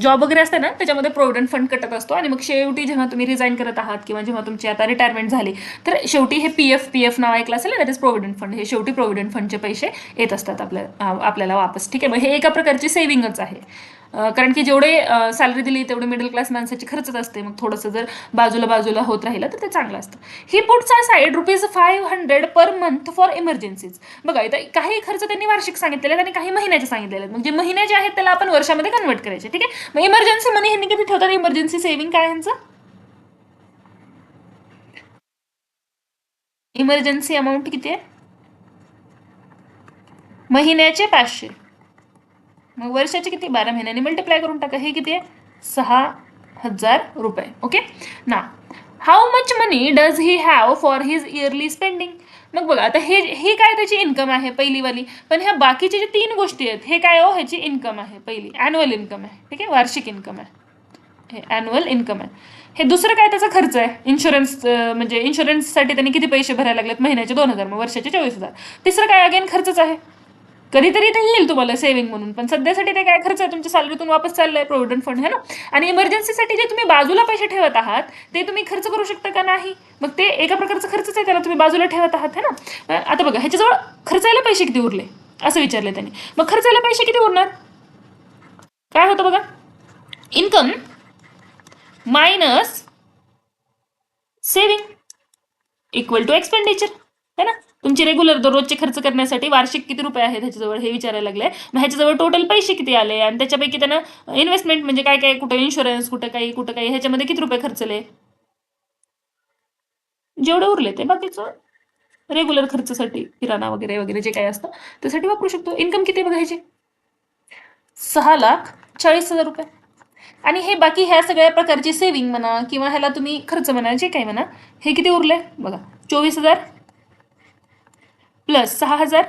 जॉब वगैरे असते ना, त्याच्यामध्ये प्रोव्हिडंट फंड कटत असतो. आणि मग शेवटी जेव्हा तुम्ही रिझाईन करत आहात किंवा जेव्हा तुमची आता रिटायरमेंट झाली, तर शेवटी हे पीएफ नाव ऐकलं असेल, दॅट इज प्रोव्हिडंट फंड. हे शेवटी प्रोव्हिडंट फंडचे पैसे येत असतात आपल्याला वापस. ठीक आहे. मग हे एका प्रकारची सेव्हिंगच आहे. कारण की जेवढे सॅलरी दिली तेवढे मिडल क्लास माणसाची खर्चच असते. मग थोडंसं जर बाजूला होत राहिलं तर ते चांगलं असतं. He puts side ₹500 per month for emergencies. बघा, इथं काही खर्च त्यांनी वार्षिक सांगितलेले आहेत आणि काही महिन्याचे सांगितलेले आहेत. म्हणजे महिन्याचे आहेत त्याला आपण वर्षामध्ये कन्वर्ट करायचे. ठीक आहे. मग इमर्जन्सी मनी ह्यांनी किती ठेवतात? इमर्जन्सी सेव्हिंग काय ह्यांचं? इमर्जन्सी अमाऊंट किती आहे? महिन्याचे 500. मग वर्षाचे किती? 12 महिन्यांनी मल्टिप्लाय करून टाका. हे किती आहे? 6,000 रुपये. ओके ना. How much money does he have for his yearly spending. मग बघा, आता हे काय त्याची इन्कम आहे पहिलीवाली. पण ह्या बाकीच्या जे 3 गोष्टी आहेत, हे काय हो? ह्याची इन्कम आहे पहिली. अॅन्युअल इन्कम आहे. ठीक आहे. वार्षिक इन्कम आहे. हे अॅन्युअल इन्कम आहे. हे दुसरं काय त्याचा खर्च आहे? इन्शुरन्स. म्हणजे इन्शुरन्ससाठी त्यांनी किती पैसे भरायला लागलेत? महिन्याचे 2,000, मग वर्षाचे 24,000. तिसरं काय? अगेन खर्चच आहे. कधीतरी ते येईल तुम्हाला सेव्हिंग म्हणून, पण सध्यासाठी ते काय खर्च आहे? तुमच्या सॅलरीतून वापस चाललंय प्रोव्हिडंट फंड, है ना. आणि इमर्जन्सीसाठी जे तुम्ही बाजूला पैसे ठेवत आहात ते तुम्ही खर्च करू शकता का? नाही. मग ते एका प्रकारचं खर्चच आहे, त्याला तुम्ही बाजूला ठेवत आहात, है ना. आता बघा, ह्याच्याजवळ खर्चायला पैसे किती उरले असं विचारले त्यांनी. मग खर्चायला पैसे किती उरणार? काय होतं बघा? Income minus saving equal to expenditure, है ना. तुमची रेग्युलर दररोजचे खर्च करण्यासाठी वार्षिक किती रुपये आहेत ह्याच्याजवळ हे विचारायला लागले. मग ह्याच्याजवळ टोटल पैसे किती आले आणि त्याच्यापैकी त्यानं इन्व्हेस्टमेंट म्हणजे काय काय, कुठं इन्शुरन्स, कुठं काही ह्याच्यामध्ये किती रुपये खर्चले? जेवढे उरले ते बाकीचं रेग्युलर खर्चासाठी, किराणा वगैरे वगैरे जे काही असतं त्यासाठी वापरू शकतो. इन्कम किती बघायची? 6,40,000 रुपये. आणि हे बाकी ह्या सगळ्या प्रकारची सेव्हिंग म्हणा किंवा ह्याला तुम्ही खर्च म्हणा, जे काही म्हणा, हे किती उरले बघा? 24,000 प्लस 6,000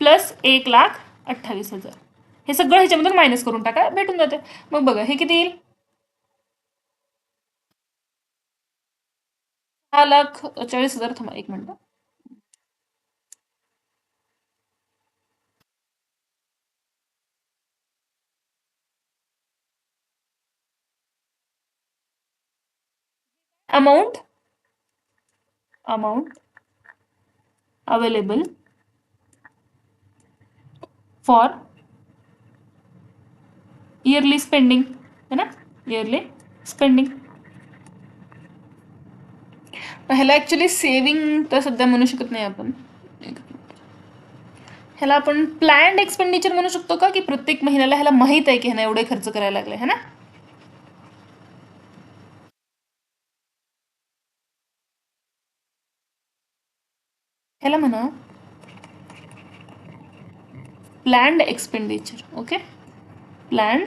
प्लस 1,28,000. हे सगळं ह्याच्यामधून मायनस करून टाका, भेटून जाते. मग बघा, हे किती येईल? 6,40,000. थांबा एक minute. Amount available for yearly spending, है ना. Yearly spending. ह्याला ऍक्च्युली सेव्हिंग तर सध्या म्हणू शकत नाही आपण. ह्याला आपण प्लॅन्ड एक्सपेंडिचर म्हणू शकतो का? की प्रत्येक महिन्याला ह्याला माहित आहे की ह्याला एवढे खर्च करायला लागले, है ना. ह्याला म्हणा planned expenditure. Okay, planned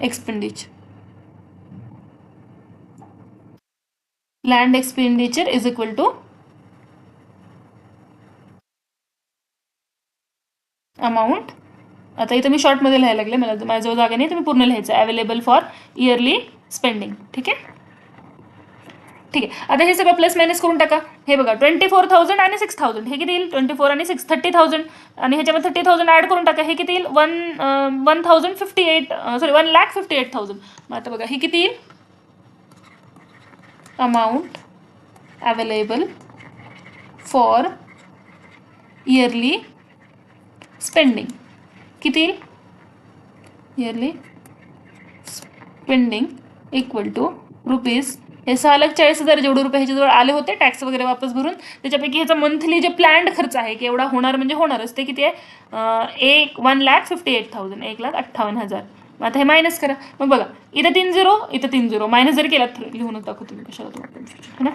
expenditure. Planned expenditure is equal to amount. आता इथं मी शॉर्टमध्ये लिहायला लागले, मला माझ्याजवळ जागा नाही, तुम्ही पूर्ण लिहायचं. Available for yearly spending. ठीक आहे. ठीक आहे. आता हे सगळं प्लस मायनस करून टाका. हे बघा, 24,000 आणि 6,000 हे किती येईल? 24 आणि 6 30,000. आणि ह्याच्यामध्ये 30,000 ऍड करून टाका. हे किती येईल? 1,58,000. मग आता बघा, हे किती येईल? Amount available for yearly spending किती येईल, yearly spending equal to rupees हे 6,40,000 जेवढे रुपये ह्याच्याजवळ आले होते टॅक्स वगैरे वापस भरून, त्याच्यापैकी ह्याचा मंथली जे प्लॅन्ड खर्च आहे की एवढा होणार म्हणजे होणारच, ते किती आहे, 1,58,000, 1,58,000. मग आता हे मायनस करा. मग बघा इथं 3 0 इथं 3 0 मायनस जर केला तर लिहूनच दाखवतो मी कशाला तुम्हाला ना.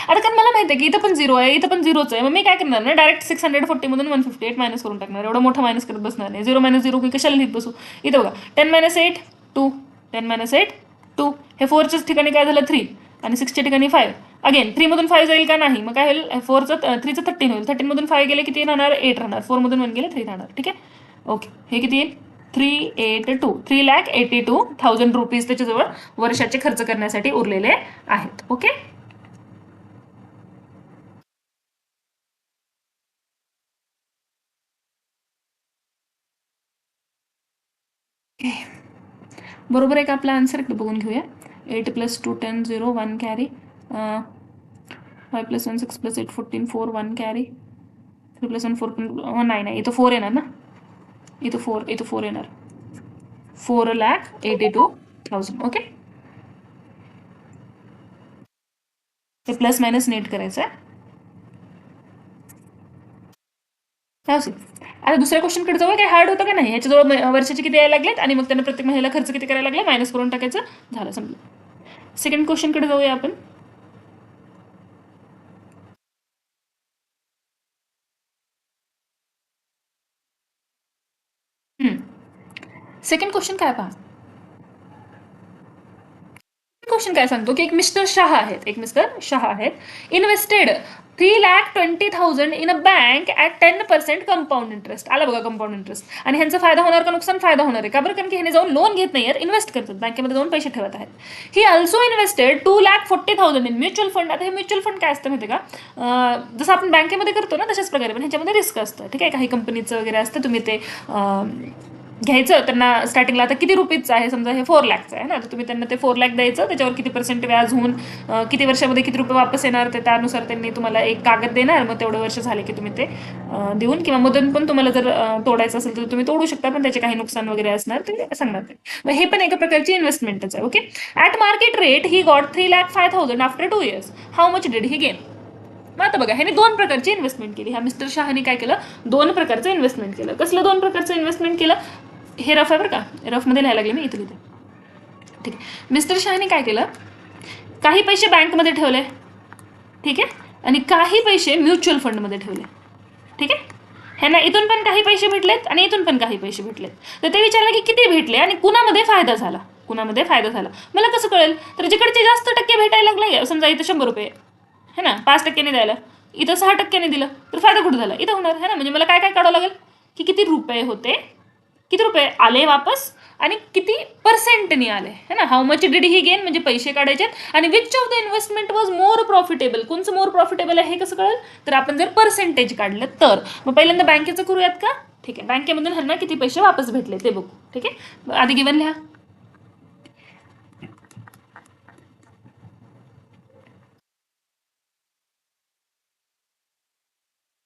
आता कारण मला माहिती आहे की इथं पण 0 आहे, इथं पण 0च आहे, मग मी काय करणार ना, डायरेक्ट 640 मधून 158 मायनस करून टाकणार. एवढा मोठा मायनस करत बसणार नाही. 0 - 0 कशाला लिहित बसू. इथं बघा 10 - 8 2, 10 - 8 2, हे 4च्याच ठिकाणी काय झालं 3 आणि 6च्या ठिकाणी 5. अगेन 3 मधून 5 जाईल का नाही, मग काय होईल 3चं 13 होईल. 13 मधून 5 गेले किती राहणार, 8 राहणार. 4 मधून 1 गेले 3 राहणार. ठीक आहे, ओके. हे किती येईल 382, 3,82,000 रुपीज त्याच्याजवळ वर्षाचे खर्च करण्यासाठी उरलेले आहेत. ओके, बरोबर आहे का आपला आन्सर, इकडे बघून घेऊया. 8 + 2 10 0 1 कॅरी, 5 + 1 6 + 8 14 4 1 कॅरी, 3 + 1 4 नाही इथं 4 येणार ना, इथं 4 येणार, 4,82,000. ओके, ते प्लस मायनस नेट करायचं आहे. आता दुसऱ्या क्वेश्चनकडे जाऊ. काय हार्ड होतं का नाही, ह्याच्याजवळ वर्षाचे किती यायला लागलेत आणि मग त्यांना प्रत्येक महिन्याला खर्च किती करायला लागला मायनस करून टाकायचं, झालं संपलं. सेकंड क्वेश्चनकडे जाऊया आपण. सेकंड क्वेश्चन काय पहा, क्वेश्चन काय सांगतो की एक मिस्टर शाह आहेत, invested 3,20,000 in a bank at 10% compound interest. आला बघा कंपाऊंड इंटरेस्ट. आणि ह्यांचा फायदा होणार का नुकसान, फायदा होणार आहे का बरं, कारण की ह्याने जाऊन लोन घेत नाही, इन्व्हेस्ट करतात, बँकेमध्ये जाऊन पैसे ठेवत आहेत. He also invested 2,40,000 in mutual fund. आता हे म्युच्युअल फंड काय असतं माहिती का, जसं आपण बँकेमध्ये करतो ना तशाच प्रकारे, पण ह्याच्यामध्ये रिस्क असतं. ठीक आहे, काही कंपनीचं वगैरे असतं, तुम्ही ते घ्यायचं त्यांना स्टार्टिंगला. आता किती रुपीजचं आहे, समजा हे 4 लाखचं आहे ना, तर तुम्ही त्यांना ते 4 लाख द्यायचं, त्याच्यावर किती % व्याज होऊन किती वर्षामध्ये किती रुपये वापस येणार, ते त्यानुसार त्यांनी तुम्हाला एक कागद देणार. मग तेवढे वर्ष झाले की तुम्ही ते देऊन, किंवा मधून पण तुम्हाला जर तोडायचं असेल तर तुम्ही तोडू शकता, पण त्याचे काही नुकसान वगैरे असणार ते सांगणार नाही. मग हे पण एका प्रकारची इन्व्हेस्टमेंटच आहे. Okay, at market rate he got 3,05,000 after 2 years. How much did he gain. मग आता बघा ह्याने 2 प्रकारची इन्व्हेस्टमेंट केली. ह्या मिस्टर शहाने काय केलं, 2 प्रकारचं इन्व्हेस्टमेंट केलं. कसलं 2 प्रकारचं इन्व्हेस्टमेंट केलं, हे रफ आहे बरं का, रफमध्ये लिहायला लागले मी, इथं लिहिते. ठीक आहे, मिस्टर शहाने काय केलं, काही पैसे बँकमध्ये ठेवले, ठीक आहे, आणि काही पैसे म्युच्युअल फंडमध्ये ठेवले. ठीक आहे, ह्यांना इथून पण काही पैसे भेटलेत आणि इथून पण काही पैसे भेटलेत. तर ते विचारलं की किती भेटले आणि कुणामध्ये फायदा झाला, मला कसं कळेल, तर जिकडचे जास्त टक्के भेटायला लागले, समजा इथं 100 रुपये है ना, 5% द्यायला, इथं 6% दिलं, तर फायदा कुठं झाला, इथं होणार है ना. म्हणजे मला काय काय काढावं लागेल की किती रुपये होते, किती रुपये आले वापस आणि किती % आले है ना. How much did he gain म्हणजे पैसे काढायचे, आणि which of the investment was more profitable, कोणचं मोर प्रॉफिटेबल आहे हे कसं कळेल, तर आपण जर % काढलं तर. मग पहिल्यांदा बँकेचं करूयात का, ठीक आहे, बँकेमधून ह्यांना किती पैसे वापस भेटले ते बघू. ठीक आहे, आधी गिवन लिहा.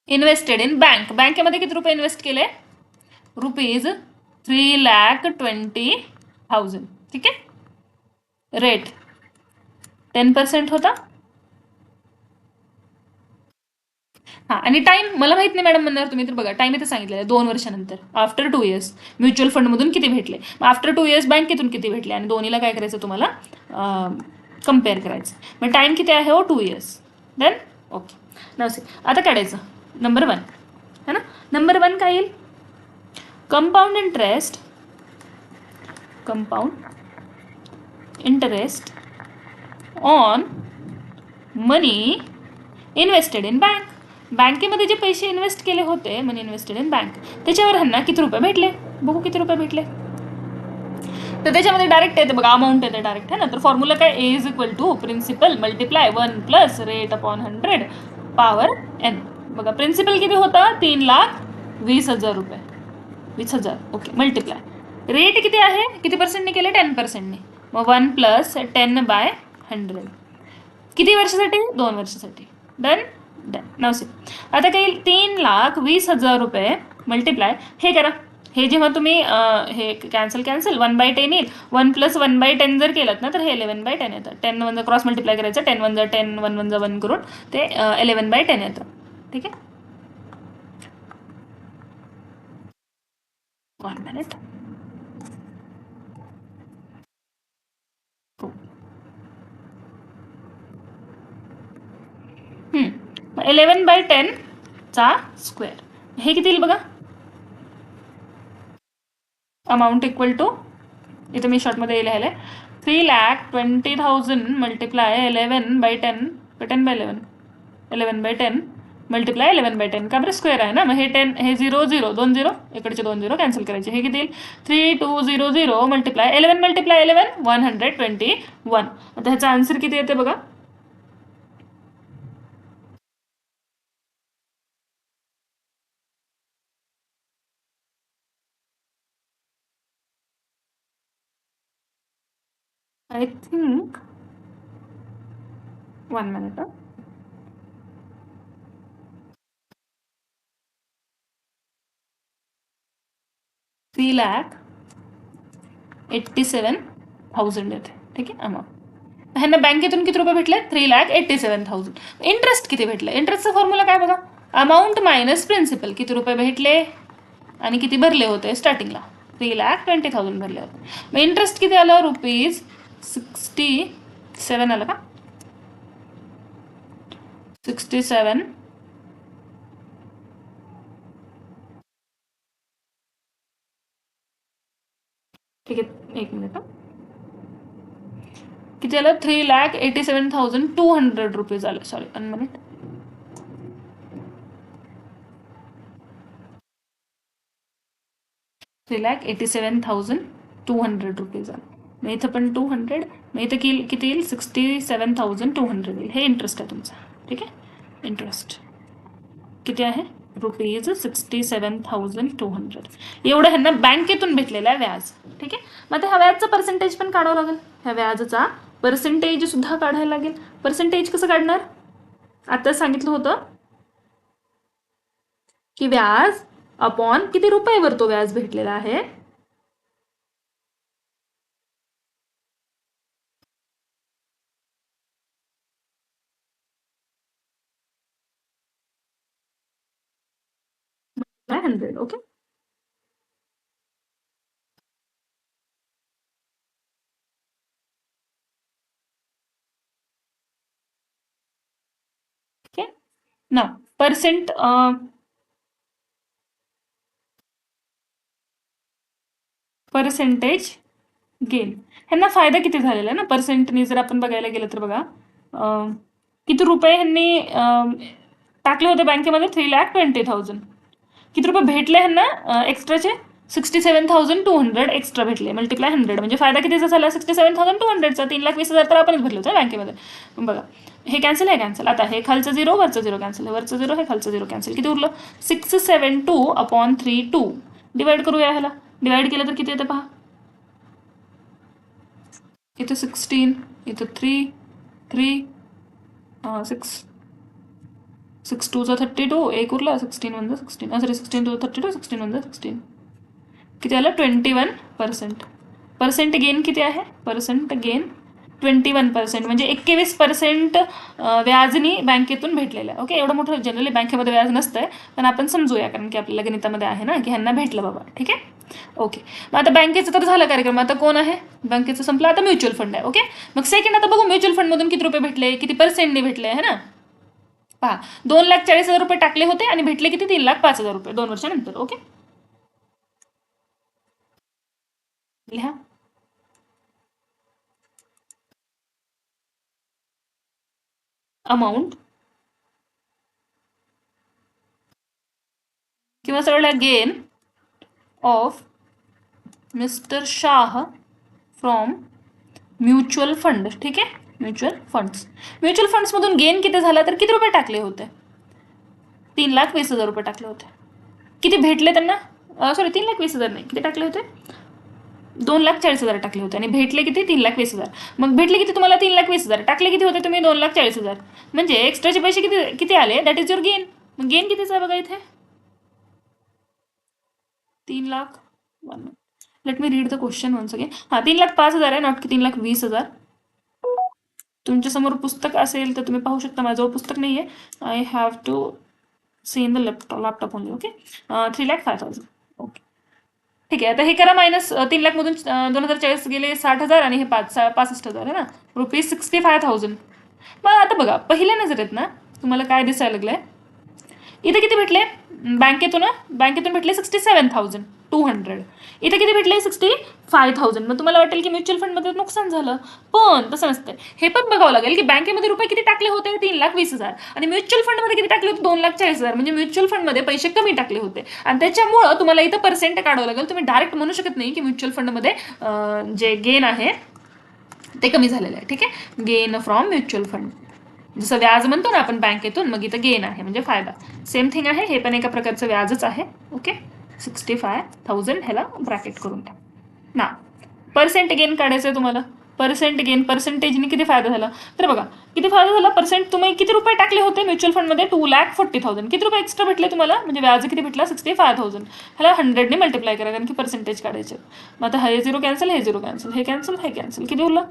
इन्व्हेस्टेड इन बँक, बँकेमध्ये किती रुपये इन्व्हेस्ट केले, रुपीज 3,20,000. ठीक आहे, रेट 10% होता. हां, आणि टाइम मला माहित नाही मॅडम म्हणणार तुम्ही, तर बघा टाइम इथे सांगितलेलं 2 वर्षानंतर, आफ्टर 2 years. म्युच्युअल फंडमधून किती भेटले, मग आफ्टर 2 years बँकेतून किती भेटले, आणि दोन्हीला काय करायचं तुम्हाला कम्पेअर करायचं. मग टाइम किती आहे हो, 2 years. देन ओके, नवसे आता काढायचं नंबर 1 है ना. नंबर 1 काय येईल, compound interest on money invested in bank. बँकेमध्ये जे पैसे इन्व्हेस्ट केले होते, मनी इन्व्हेस्टेड इन बँक, त्याच्यावर ह्यांना किती रुपये भेटले, बघू किती रुपये भेटले. तर त्याच्यामध्ये डायरेक्ट येते बघा, अमाऊंट येते डायरेक्ट है ना. तर फॉर्म्युला काय, A is equal to principal multiply 1 + rate upon 100 power n. बघा प्रिन्सिपल किती होता, 3,20,000 रुपये, 20,000. ओके, मल्टिप्लाय रेट किती आहे, किती % केले, 10%. मग 1 + 10/100 किती वर्षासाठी, 2 वर्षासाठी. डन, नाव सी. आता काही 3,20,000 रुपये मल्टिप्लाय हे करा. हे जेव्हा तुम्ही हे कॅन्सल 1/10 येईल. 1 + 1/10 जर केलं ना तर हे 11/10 येतं. 10 1 क्रॉस मल्टिप्लाय करायचं. 10 1 10 1 1 1 करून ते 11/10 येतं. ठीक आहे. 1 मिनिट. 11/10 चा स्क्वेअर हे किती येईल बघा. अमाऊंट इक्वल टू, इथं मी शॉर्टमध्ये लिहायला 3,20,000 मल्टिप्लाय 11/10 10/11 11/10 मल्टिप्लाय 11/10 का बरं स्क्वेअर आहे ना. मग हे 10 हे 0 0 2 0 इकडचे 2 0 कॅन्सल करायचे. हे किती येईल 3,200 मल्टिप्लाय 11 मल्टिप्लाय 11 121. आता ह्याचा आन्सर किती येते बघा. I think 1 minute. 3,87,000 येते. ठीक आहे. अमाऊंट ह्यांना बँकेतून किती रुपये भेटले 3,87,000. इंटरेस्ट किती भेटले. इंटरेस्टचा फॉर्म्युला काय बघा. Amount minus principal. किती रुपये भेटले आणि किती भरले होते स्टार्टिंगला 3,20,000 भरले होते. मग इंटरेस्ट किती आलं ₹67 आलं का 67. ठीक आहे. एक मिनिट. किती आलं 3,87,200 रुपीज आले. Sorry 1 minute. 3,87,200 रुपीज आले. मग इथं पण 200. मग इथं किती येईल 67,200 येईल. हे इंटरेस्ट आहे तुमचा. ठीक आहे. इंटरेस्ट किती आहे ₹67,200 एवढं ह्यांना बँकेतून भेटलेलं आहे व्याज. ठीक आहे. मग आता ह्या व्याजचा पर्सेंटेज पण काढावं लागेल. ह्या व्याजाचा पर्सेंटेज सुद्धा काढायला लागेल. पर्सेंटेज कसं काढणार. आता सांगितलं होतं की व्याज अपॉन किती रुपयेवर तो व्याज भेटलेला आहे. $100. ओके. ओके. ना पर्सेंटेज गेन ह्यांना फायदा किती झालेला आहे ना. पर्सेंटनी जर आपण बघायला गेलं तर बघा किती रुपये ह्यांनी टाकले होते बँकेमध्ये 3,20,000. किती रुपये भेटले ह्यांना एक्स्ट्राचे 67,200 एक्स्ट्रा भेटले. मल्टिप्लाय 100 म्हणजे फायदा कितीचा झाला 67,200चा. 3,20,000 तर आपणच भरले होते बँकेमध्ये. बघा हे कॅन्सल आहे कॅन्सल. आता हे खालचं 0 वरचं 0 कॅन्सल. वरचं 0 हे खालचं 0 कॅन्सल. किती उरलं 672/32. डिवाइड करूया ह्याला. डिवाइड केलं तर किती येतं पहा. इथं 16 इथं 3 3 6 6 2 32 एक उरला 16 1 16 सॉरी 16 2 32 16 1 16 किती आलं 21%. पर्सेंट गेन किती आहे पर्सेंट गेन 21% म्हणजे 21% व्याजनी बँकेतून भेटलेलं आहे. ओके. एवढं मोठं जनरली बँकेमध्ये व्याज नसतंय पण आपण समजूया कारण की आपल्याला गणितामध्ये आहे ना की ह्यांना भेटलं बाबा. ठीक आहे. ओके. मग आता बँकेचं तर झालं कार्यक्रम. आता कोण आहे बँकेचं संपलं. आता म्युच्युअल फंड आहे. ओके. मग सेकंड आता बघू म्युच्युअल फंडमधून किती रुपये भेटले किती पर्सेंटने भेटले आहे ना. पहा 2,40,000 रुपये टाकले होते आणि भेटले किती 3,05,000 रुपये 2 वर्षानंतर. ओके. लिहा. अमाऊंट किंवा सरळ gain of mister Shah from mutual fund. ठीक आहे. म्युच्युअल फंड्समधून गेन किती झाला तर किती रुपये टाकले होते 3,20,000 रुपये टाकले होते. किती भेटले त्यांना सॉरी 3,20,000 नाही किती टाकले होते 2,40,000 टाकले होते आणि भेटले किती 3,20,000. मग भेटले किती तुम्हाला 3,20,000 टाकले किती होते तुम्ही 2,40,000. म्हणजे एक्स्ट्राचे पैसे किती किती आले, दॅट इज युअर गेन. मग गेन कितीचा आहे बघा इथे, 3,00,000. Let me read the question once again. हां, 3,05,000 आहे, नॉट की 3,20,000. तुमच्यासमोर पुस्तक असेल तर तुम्ही पाहू शकता, माझ्याजवळ पुस्तक नाही आहे. I have to see in the laptop only. Okay, 3,05,000. Okay, ठीक आहे. आता हे करा मायनस. 3,00,000 मधून 2040 गेले 60,000 आणि हे 65,000 आहे ना, ₹65,000. मग आता बघा, पहिल्या नजरेत ना तुम्हाला काय दिसायला लागलंय, इथे किती भेटले बँकेतून भेटले 67,200. इथे किती भेटले 65,000. मग तुम्हाला वाटेल की म्युच्युअल फंडमध्ये नुकसान झालं, पण तसं नसतं. हे पण बघावं लागेल की बँकेमध्ये रुपये किती टाकले होते, 3,20,000, आणि म्युच्युअल फंडमध्ये किती टाकले होते, 2,40,000. म्हणजे म्युच्युअल फंडमध्ये पैसे कमी टाकले होते आणि त्याच्यामुळं तुम्हाला इथं पर्सेंट काढावं लागेल. तुम्ही डायरेक्ट म्हणू शकत नाही की म्युच्युअल फंडमध्ये जे गेन आहे ते कमी झालेलं आहे. ठीक आहे, गेन फ्रॉम म्युच्युअल फंड, जसं व्याज म्हणतो ना आपण बँकेतून, मग इथं गेन आहे म्हणजे फायदा. सेम थिंग आहे, हे पण एका प्रकारचं व्याजच आहे. ओके, 65,000 ह्याला ब्रॅकेट करून टाक ना. पर्सेंट गेन काढायचं आहे तुम्हाला. पर्सेंटेजने किती फायदा झाला, तर बघा किती फायदा झाला. तुम्ही किती रुपये टाकले होते म्युच्युअल फंडमध्ये, 2,40,000. किती रुपये एक्स्ट्रा भेटले तुम्हाला, म्हणजे व्याज किती भेटला, 65,000. ह्याला 100ने मल्टिप्लाय करा, कारण की पर्सेंटेज काढायचे. मग आता हे 0 कॅन्सल, हे 0 कॅन्सल, हे कॅन्सल, हे कॅन्सल. किती उरलं,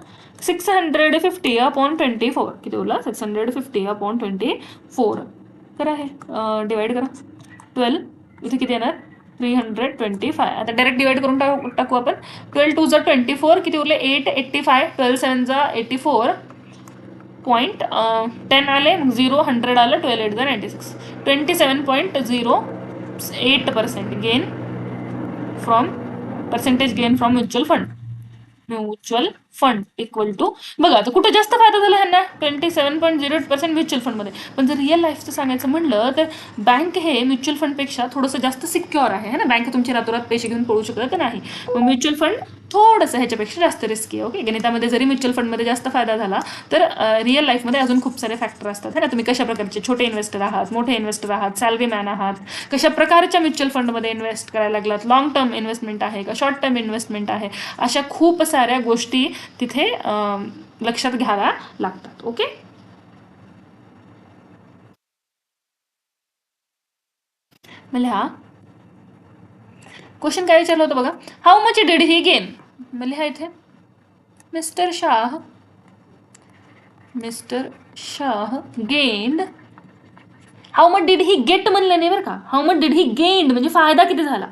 650/24. किती उरला, 650/24. करा, हे डिवाइड करा 12. इथे किती येणार, 325. आता डायरेक्ट डिवाइड करून टाकू आपण. 12 2 24. किती उरले, 885. 12 7 84. 0.10 आले, मग 0 100 आलं, 12 8 96. 27.08% gain from percentage gain from mutual fund equal to. बघा आता कुठं जास्त फायदा झाला ह्यांना, 27.08% म्युच्युअल फंडमध्ये. पण जर रिअल लाईफचं सांगायचं म्हणलं तर बँक हे म्युच्युअल फंडपेक्षा थोडंसं जास्त सिक्युअर आहे ना. बँक तुमची रातोरात पैसे घेऊन पळू शकत नाही. मग म्युच्युअल फंड थोडंसं ह्याच्यापेक्षा जास्त रिस्की आहे. ओके, गणितामध्ये जरी म्युच्युअल फंडमध्ये जास्त फायदा झाला तर रिअल लाईफमध्ये अजून खूप सारे फॅक्टर असतात है ना. तुम्ही कशा प्रकारचे छोटे इन्व्हेस्टर आहात, मोठे इन्व्हेस्टर आहात, सॅलरी मॅन आहात, कशा प्रकारच्या म्युच्युअल फंडमध्ये इन्व्हेस्ट करायला लागलात, लॉंग टर्म इन्व्हेस्टमेंट आहे का, शॉर्ट टर्म इन्व्हेस्टमेंट आहे, अशा खूप साऱ्या गोष्टी तिथे लक्षात घ्याव्या लागतात. ओके, मला क्वेश्चन काय विचारलं होतं बघा, how much did he gain. मला इथे mister Shah gained. How much did he get म्हणलं नाही बरं का, how much did he gained म्हणजे फायदा किती झाला,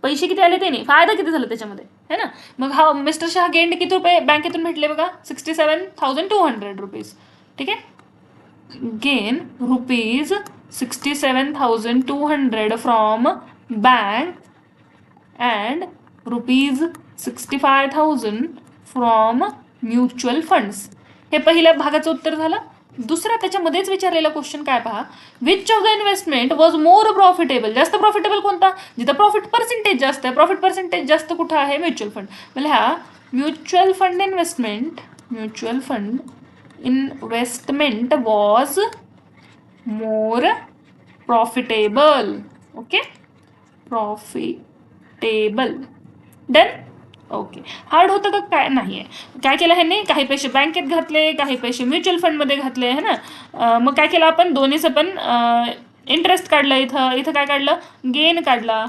पैसे किती आले ते नाही, फायदा किती झाला त्याच्यामध्ये है ना. मग हा मिस्टर शाह गेंड किती रुपये बँकेतून भेटले बघा, 67,200 रुपीज. ठीक आहे, gain ₹67,200 from bank and ₹65,000 from mutual funds. हे पहिल्या भागाचं उत्तर झालं. दुसरा त्याच्यामध्येच विचारलेला क्वेश्चन काय पहा, which of the investment was more profitable. जास्त प्रॉफिटेबल कोणता, जिथं प्रॉफिट पर्सेंटेज जास्त आहे. प्रॉफिट पर्सेंटेज जास्त कुठं आहे, म्युच्युअल फंड. म्हणजे हा mutual fund investment was more profitable. Okay, profitable. Done. Okay, hard होतं का काय नाही आहे. काय केलं ह्यांनी, काही पैसे बँकेत घातले, काही पैसे म्युच्युअल फंडमध्ये घातले है ना. मग काय केलं आपण, दोन्हीचं पण इंटरेस्ट काढलं. इथं काय काढलं, गेन काढला.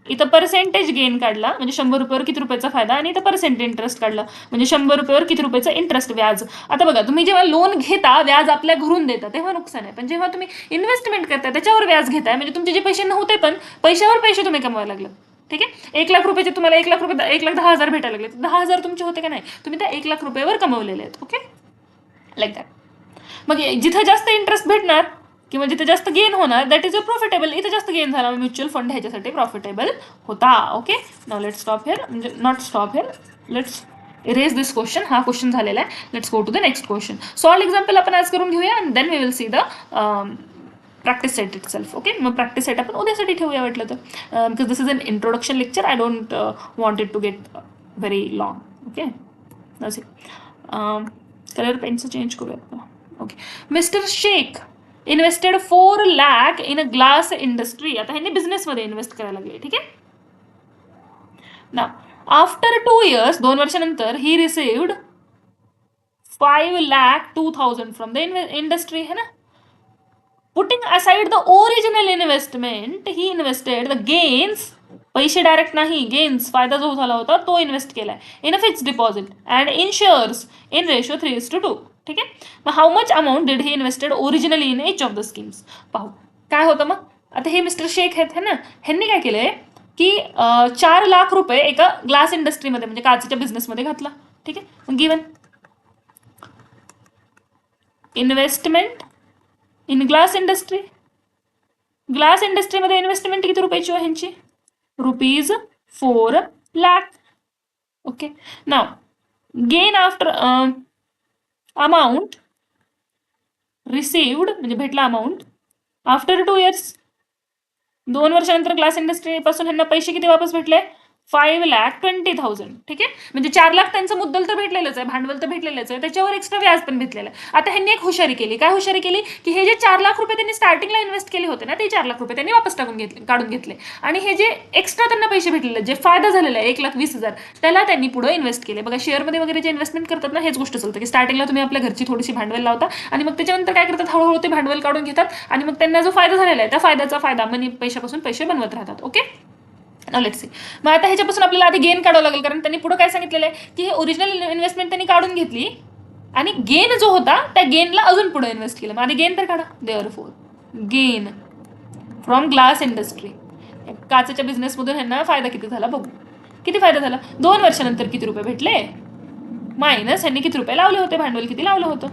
इथं पर्सेंटेज गेन काढला, म्हणजे 100 रुपयावर किती रुपयाचा फायदा, आणि इथं पर्सेंट इंटरेस्ट काढला, म्हणजे 100 रुपयावर किती रुपयाचं इंटरेस्ट, व्याज. आता बघा, तुम्ही जेव्हा लोन घेता, व्याज आपल्या घरून देता, तेव्हा नुकसान आहे. पण जेव्हा तुम्ही इन्व्हेस्टमेंट करता त्याच्यावर व्याज घेताय, म्हणजे तुमचे जे पैसे नव्हते पण पैशावर पैसे तुम्ही कमवायला लागले. ठीक आहे, 1,00,000 रुपयाचे तुम्हाला 1,10,000 भेटायला लागले, 10,000 तुमचे होते का नाही, तुम्ही त्या 1,00,000 रुपयावर कमवलेले आहेत. Okay, like that. मग जिथं जास्त इंटरेस्ट भेटणार किंवा जिथे जास्त गेन होणार, दॅट इज अ प्रॉफिटेबल. इथे जास्त गेन झाला, म्युच्युअल फंड ह्याच्यासाठी प्रॉफिटेबल होता. Okay, now let's stop here, म्हणजे not stop here, let's erase this question. हा क्वेश्चन झालेला आहे. Let's go to the next question. Solve example आपण आज करून घेऊया and then we will see the practice set itself. Okay, मग practice set आपण उद्यासाठी ठेवूया वाटलं तर, because this is an introduction lecture. I don't want it to get very long. Okay, colour पेनचं चेंज करूया. Okay, mister Shaikh invested 4 lakh in a glass industry. आता ह्यांनी बिझनेसमध्ये इन्व्हेस्ट करायला लागले. ठीक आहे ना. आफ्टर 2 years, 2 वर्षानंतर ही रिसिव्ड 5,02,000 फ्रॉम द इंडस्ट्री, है ना. Putting aside the original investment, he invested the gains, पैसे डायरेक्ट नाही, गेन्स, फायदा जो झाला होता तो इन्व्हेस्ट केलाय in a fix deposit and in shares in ratio 3:2. ठीक आहे. मग how much amount did he invested originally in H of the schemes. पाहू काय होतं मग. आता हे मिस्टर शेख आहेत है ना, ह्यांनी काय केलंय की 4 लाख रुपये एका ग्लास इंडस्ट्रीमध्ये म्हणजे काचेच्या बिझनेसमध्ये घातला. ठीक आहे. मग given investment in glass industry, glass इंडस्ट्रीमध्ये इन्व्हेस्टमेंट किती रुपयाची आहे ह्यांची, ₹4 लाख. ओके. नाव गेन आफ्टर अमाऊंट रिसिव्ड म्हणजे भेटला अमाऊंट आफ्टर 2 इयर्स, 2 वर्षानंतर ग्लास इंडस्ट्री पासून ह्यांना पैसे किती वापस भेटले, 5,20,000. ठीक आहे. म्हणजे 4 लाख त्यांचं मुद्दल तर भेटलेलंच आहे, भांडवल तर भेटलेलंच आहे, त्याच्यावर एक्स्ट्रा व्याज पण भेटलेलं आहे. आता ह्यांनी एक हुशारी केली. काय हुशारी केली की हे जे 4 लाख रुपये त्यांनी स्टार्टिंगला इन्व्हेस्ट केले होते ना, ते 4 लाख रुपये त्यांनी वापस काढून घेतले आणि हे जे एक्स्ट्रा त्यांना पैसे भेटलेले, जे फायदा झालेला आहे 1,20,000, त्याला त्यांनी पुढे इन्व्हेस्ट केले. बघा शेअरमध्ये वगैरे जे इन्व्हेस्टमेंट करतात ना, हेच गोष्ट चालतं की स्टार्टिंगला तुम्ही आपल्या घरची थोडीशी भांडवल लावता आणि मग त्याच्यानंतर काय करतात, हळूहळू ते भांडवल काढून घेतात आणि मग त्यांना जो फायदा झालेला आहे त्या फायद्याचा फायदा मनी पैशापासून पैसे बनवत राहतात. ओके. Let's see. मग आता ह्याच्यापासून आपल्याला आधी गेन काढावं लागेल, कारण त्यांनी पुढे काय सांगितलेलं आहे की हे ओरिजिनल इन्व्हेस्टमेंट त्यांनी काढून घेतली आणि गेन जो होता त्या गेनला अजून पुढे इन्व्हेस्ट केलं. मग आधी गेन तर काढा. Therefore gain from glass industry, काचेच्या बिझनेसमधून ह्यांना फायदा किती झाला बघू. किती फायदा झाला, 2 वर्षानंतर किती रुपये भेटले मायनस ह्यांनी किती रुपये लावले होते, भांडवल किती लावलं होतं.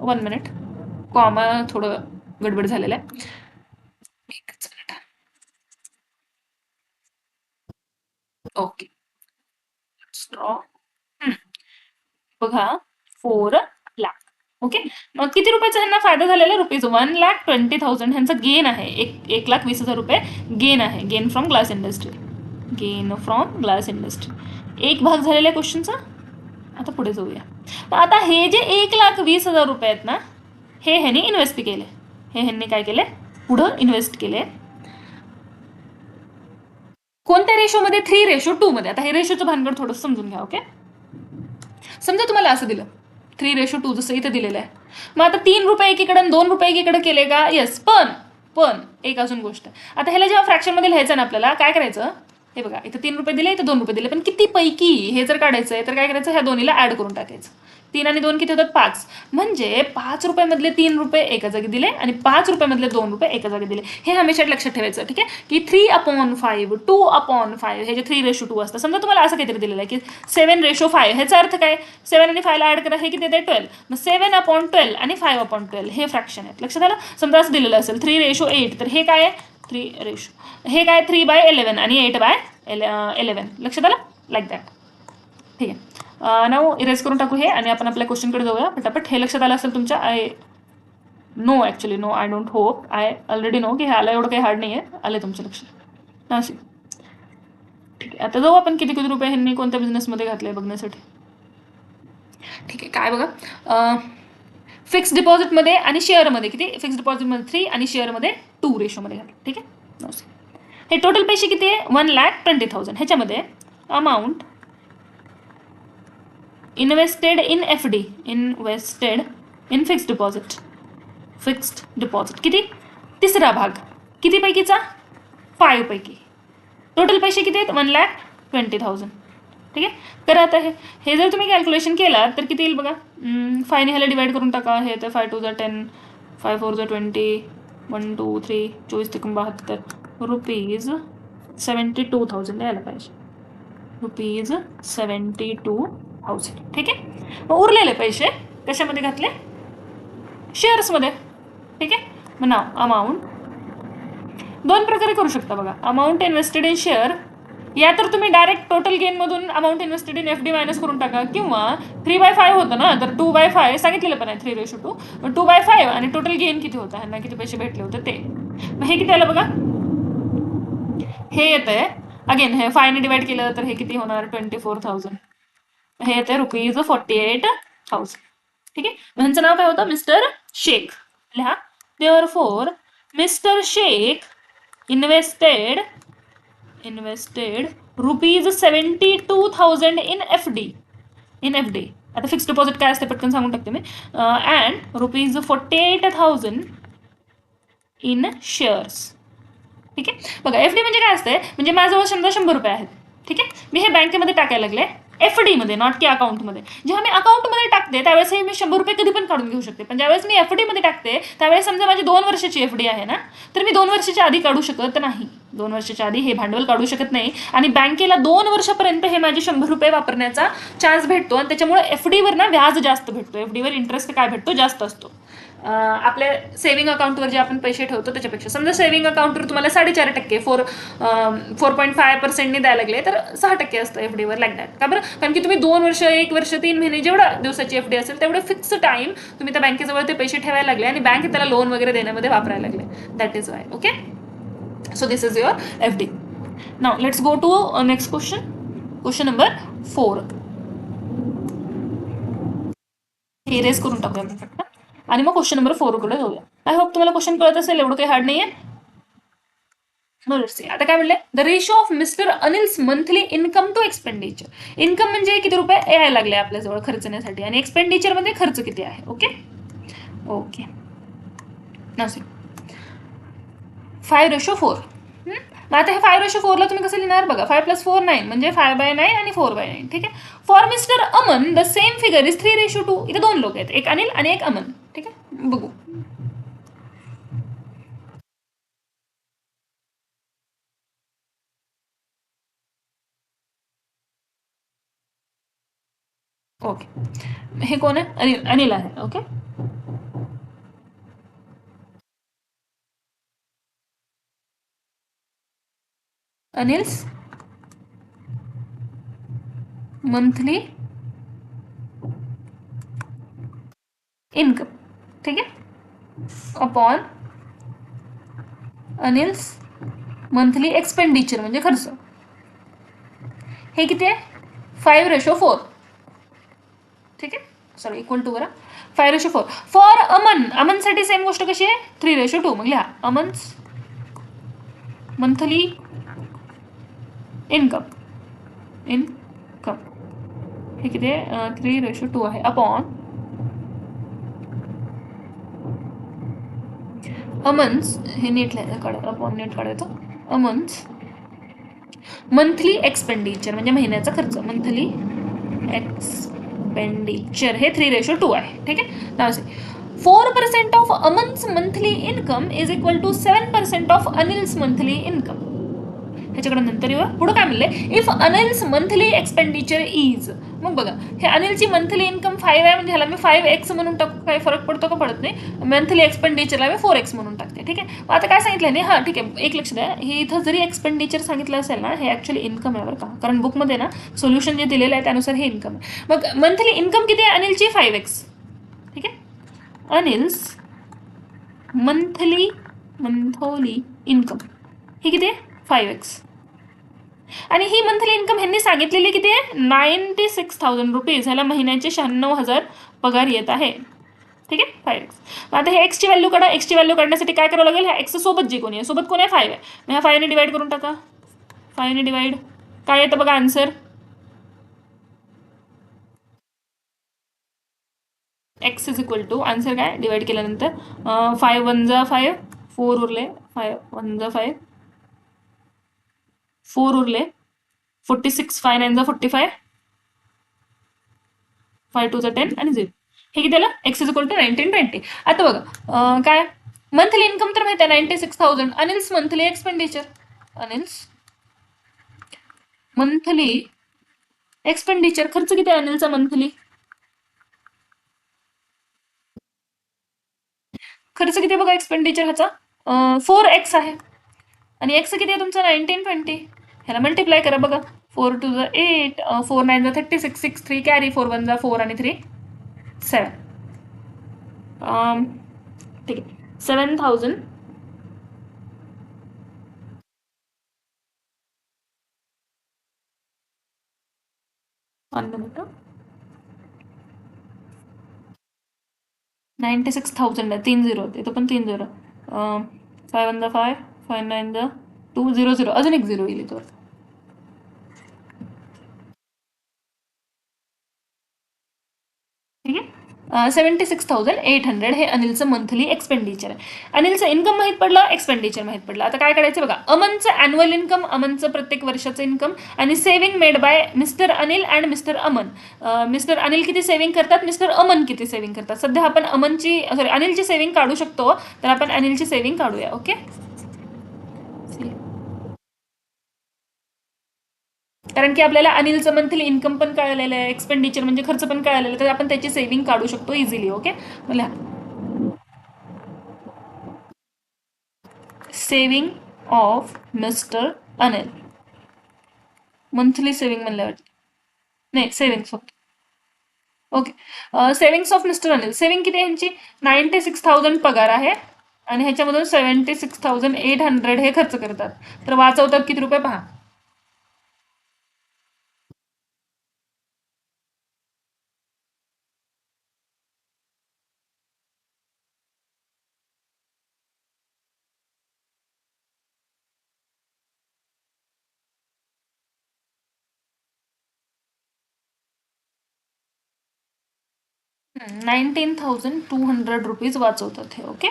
1 मिनिट, कॉमा थोडं गडबड झालेलं आहे. ओके. बघा 4 लाख. ओके. मग किती रुपयाचा ह्यांना फायदा झालेला, ₹1,20,000 ह्यांचा गेन आहे, 1,20,000 रुपये गेन आहे, gain from glass industry, gain from glass industry. एक भाग झालेला आहे क्वेश्चनचा. आता पुढे जाऊया. आता हे जे 1,20,000 रुपये आहेत ना, हे ह्यांनी इन्व्हेस्ट केले, हे ह्यांनी काय केले पुढं इन्व्हेस्ट केले. कोणत्या रेशोमध्ये, 3:2 मध्ये. आता हे रेशोचं भानगड थोडं समजून घ्या. ओके. समजा तुम्हाला असं दिलं 3:2 जसं इथं दिलेलं आहे. मग आता 3 रुपये एकीकडे आणि 2 रुपये एकीकडे केले का, येस. पण एक अजून गोष्ट, आता ह्याला जेव्हा फ्रॅक्शनमध्ये लिहायचं ना आपल्याला, काय करायचं, हे बघा इथं 3 रुपये दिले, इथं 2 रुपये दिले, पण किती पैकी हे जर काढायचं आहे तर काय करायचं, ह्या दोन्हीला ऍड करून टाकायचं. 3 आणि 2 किती होतात, 5. म्हणजे 5 रुपयामधले 3 रुपये एका जागी दिले आणि 5 रुपयामधले 2 रुपये एका जागी दिले. हे हमेशा लक्षात ठेवायचं. ठीक आहे. की 3/5, 2/5, हे जे 3:2 असतं. समजा तुम्हाला असं काहीतरी दिलेलं आहे की 7:5, ह्याचा अर्थ काय, 7 आणि 5 ला ऍड करा, हे किती येते 12. मग 7/12 आणि 5/12 हे फ्रॅक्शन आहेत. लक्षात आलं. समजा असं दिलेलं असेल 3:8, तर हे काय आहे 3 हे काय 3/11 आणि 8/11. लक्षात आलं. Like that. ठीक आहे. नाव इरेज करून टाकू हे आणि आपण आपल्या क्वेश्चनकडे जाऊया पटापट. हे लक्षात आलं असेल तुमच्या. I don't hope, I already know की हे आलं, एवढं काही हार्ड नाही आहे, आले तुमच्या लक्षात. असे ठीक आहे. आता जाऊ आपण किती किती रुपये ह्यांनी कोणत्या बिझनेसमध्ये घातले बघण्यासाठी. ठीक आहे. काय बघा, फिक्स डिपॉझिटमध्ये आणि शेअरमध्ये किती, फिक्स डिपॉझिटमध्ये 3 आणि शेअरमध्ये 2 रेशोमध्ये घातले. ठीक आहे. हे टोटल पैसे किती आहे, 1,20,000. ह्याच्यामध्ये amount invested in FD, invested in fixed deposit किती, तिसरा भाग किती पैकीचा, 5 पैकी. टोटल पैसे किती आहेत, 1,20,000. ठीक आहे. तर आता हे जर तुम्ही कॅल्क्युलेशन केला तर किती येईल बघा. 5 ने ह्याला डिवाइड करून टाका. हे तर 5 2 10, 5 4 20, 1 2 3 24 3 72 ₹72,000 यायला पाहिजे. ₹72,000. ठीक आहे. मग उरलेले पैसे कशामध्ये घातले, शेअर्समध्ये. ठीक आहे. मग नाव अमाऊंट 2 प्रकारे करू शकता बघा. अमाऊंट इन्व्हेस्टेड इन शेअर, या तर तुम्ही डायरेक्ट टोटल गेनमधून amount invested in FD minus करून टाका, किंवा 3/5 होतं ना, तर 2/5 सांगितलेलं पण आहे 3:2. मग 2/5 आणि टोटल गेन किती होता, ह्यांना किती पैसे भेटले होते ते. मग हे किती आलं बघा, हे येत आहे अगेन, हे 5 ने डिवाइड केलं तर हे किती होणार, 24,000. हे येते ₹48,000. ठीक आहे. ह्यांचं नाव काय होतं, मिस्टर शेख. लिहा. Therefore mister Shaikh invested ₹72,000 in FD आता फिक्स डिपॉझिट काय असते पटकन सांगून टाकते मी. And ₹48,000 in shares. ठीक आहे. बघा एफ डी म्हणजे काय असते, म्हणजे माझ्याजवळ समजा ₹100 आहेत. ठीक आहे. मी हे बँकेमध्ये टाकायला लागले एफ डी मध्ये, नॉट की अकाउंटमध्ये. जेव्हा मी अकाउंटमध्ये टाकते त्यावेळेस मी ₹100 कधी पण काढून घेऊ शकते, पण ज्यावेळेस मी एफ डी मध्ये टाकते त्यावेळेस समजा माझी 2 वर्षाची एफ डी आहे ना, तर मी 2 वर्षाच्या आधी काढू शकत नाही. 2 वर्षाच्या आधी हे भांडवल काढू शकत नाही. आणि बँकेला 2 वर्षापर्यंत हे माझे ₹100 वापरण्याचा चान्स भेटतो. आणि त्याच्यामुळे एफ डीवर ना व्याज जास्त भेटतो. एफ डीवर इंटरेस्ट काय भेटतो, जास्त असतो आपल्या सेव्हिंग अकाउंटवर जे आपण पैसे ठेवतो त्याच्यापेक्षा. समजा सेव्हिंग अकाउंटवर तुम्हाला 4.5% 4.5% द्यायला लागले तर 6% असतं एफ डीवर लाईक दॅट. का बरं? कारण की तुम्ही 2 वर्ष, 1 वर्ष, 3 महिने जेवढा दिवसाची एफ डी असेल तेवढे फिक्स टाइम तुम्ही त्या बँकेजवळ ते पैसे ठेवायला लागले आणि बँक त्याला लोन वगैरे देण्यामध्ये वापरायला लागले. That is why. Okay. So this is your F D. Now let's go to next question. Question number 4. हे रेस करून टाकूया आपण फक्त आणि मग क्वेश्चन नंबर 4 कडे जाऊया. आय होप तुम्हाला क्वेश्चन कळत असेल, एवढं काही हार्ड नाहीये. आता काय म्हणलंय, the ratio of mister Anil's monthly income to expenditure. Income म्हणजे किती रुपये यायला लागले आपल्याजवळ खर्चण्यासाठी, आणि एक्सपेंडिचर मध्ये खर्च किती आहे. Okay okay. 5:4. आता हे 5:4 ला तुम्ही कसं लिहिणार बघा. 5 + 4 9 म्हणजे 5/9 आणि 4/9. ठीक आहे. For mister Aman the same figure is 3:2. इथे 2 लोक आहेत, एक अनिल आणि एक अमन. ठीक आहे. बघू. ओके. हे कोण आहे, अनिल. अनिल आहे. ओके. Anil's monthly income. ठीक आहे. अपॉन अनिल्स मंथली एक्सपेंडिचर म्हणजे खर्च. हे किती आहे, 5:4. ठीक आहे. सॉरी, इक्वल टू करा. 5:4. फॉर अमनसाठी सेम गोष्ट कशी आहे, 3:2. मग लिहा अमन्स मंथली इन्कम. हे किती आहे, 3:2 आहे. अपॉन अमन्स, हे नीट लिहायचं, अपॉन नीट काढायचं. अमन्स मंथली एक्सपेंडिचर म्हणजे महिन्याचा खर्च. मंथली एक्सपेंडिचर हे 3:2 आहे. ठीक आहे. Now 4% of Aman's monthly income is equal to 7% of Anil's monthly income. ह्याच्याकडे नंतर येऊ. पुढे काय म्हणले, if Anil's monthly expenditure is. मग बघा, हे अनिलची मंथली इन्कम 5 आहे म्हणजे ह्याला मी 5x म्हणून टाकू, काही फरक पडतो का, पडत नाही. मंथली एक्सपेंडिचरला मी 4x म्हणून टाकते. ठीक आहे. आता काय सांगितलं नाही, हां ठीक आहे, एक लक्ष द्या. हे इथं जरी एक्सपेंडिचर सांगितलं असेल ना, हे ॲक्च्युली इन्कम आहे बरं का, कारण बुकमध्ये ना सोल्युशन जे दिलेलं आहे त्यानुसार हे इन्कम आहे. मग मंथली इन्कम किती आहे अनिलची, 5x. ठीक आहे. अनिल्स मंथली इन्कम ही किती आहे, 5x. आणि ही मंथली इन्कम ह्यांनी सांगितलेली किती आहे, 96,000 रुपीज. ह्याला महिन्याचे 96,000 पगार येत आहे. ठीक आहे. 5x. आता हे एक्सची व्हॅल्यू काढा. एक्सची व्हॅल्यू काढण्यासाठी काय करावं लागेल, ह्या एक्स सोबत जे कोणी आहे, सोबत कोण आहे, 5 आहे. मग ह्या 5 ने डिवाइड करून टाका. 5 ने डिवाइड काय येतं बघा answer, x is equal to answer काय डिवाइड केल्यानंतर 5 1 जा 5, 4 उरले, 5 1 जा 5, 4 उरले, 46, 5 9 जा 45, 5 2 जा 10 आणि 0. हे किती आलं, एक्स इज इक्वल टू 1920. आता बघा काय मंथली इन्कम तर माहिती आहे 96,000. Anil's monthly expenditure, Anil's monthly expenditure खर्च किती आहे अनिलचा मंथली, खर्च किती बघा एक्सपेंडिचर ह्याचा 4x आहे. आणि एक्स किती आहे तुमचा 1920. ह्याला मल्टिप्लाय करा बघा. 4 2 जा 8, 4 9 जा 36, 6 3 कॅरी, 4 1 जा 4 आणि 3 7. ठीक आहे. 7,000 96,000 आहे. 3 0 होते, तो पण 3 0. 5 1 जा 5, 5 9 जा 2 0 0, अजून एक 0 येईल तो. 76,800 हे अनिलचं मंथली एक्सपेंडिचर आहे. अनिलचं इन्कम माहीत पडलं, एक्सपेंडिचर माहीत पडलं. आता काय करायचं बघा, अमनचं अॅन्युअल इन्कम, अमनचं प्रत्येक वर्षाचं इन्कम आणि saving made by mister Anil and mister Aman. Mister Anil किती सेव्हिंग करतात, मिस्टर अमन किती सेव्हिंग करतात. सध्या आपण अनिलची सेव्हिंग काढू शकतो, तर आपण अनिलची सेव्हिंग काढूया. ओके, कारण की आपल्याला अनिलचं मंथली इन्कम पण कळलेलं आहे, एक्सपेंडिचर म्हणजे खर्च पण कळलेलं आहे, तर आपण त्याची सेव्हिंग काढू शकतो इझिली. ओके, मला saving of mister Anil, monthly saving म्हणल्यावर नाही, सेव्हिंग फक्त. Okay, savings of mister Anil. Saving किती आहे यांची, 96,000 पगार आहे आणि ह्याच्यामधून 76,800 हे खर्च करतात. तर वाचवतात किती रुपये पहा. 19,200 रुपीज वाचवतात हे. ओके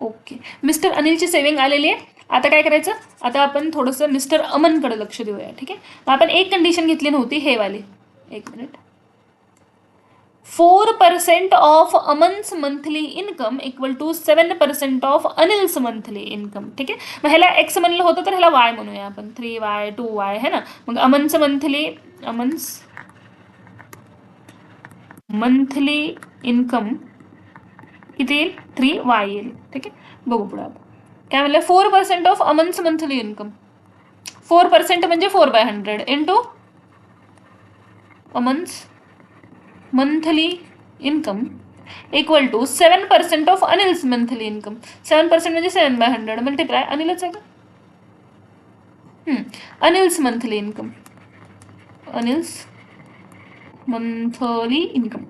ओके, मिस्टर अनिलची सेव्हिंग आलेली आहे. आता काय करायचं, आता आपण थोडंसं मिस्टर अमनकडे लक्ष देऊया. ठीक आहे, मग आपण एक कंडिशन घेतली नव्हती, हे वाली. एक minute. 4% of Aman's monthly income equal to 7% of Anil's monthly income. ठीक आहे, मग ह्याला एक्स म्हणलं होतं तर ह्याला वाय म्हणूया आपण, 3y 2y है ना. मग अमन्स मंथली इन्कम किती येईल, 3y येईल. ठीक आहे, बघू पुढे आता काय म्हणलं. 4% ऑफ अमन्स मंथली इन्कम, 4% म्हणजे 4/100 into Aman's monthly income equal to 7% of Anil's monthly income. 7% म्हणजे 7/100 मल्टिप्लाय अनिलच आहे का, Anil's monthly income, Anil's monthly income.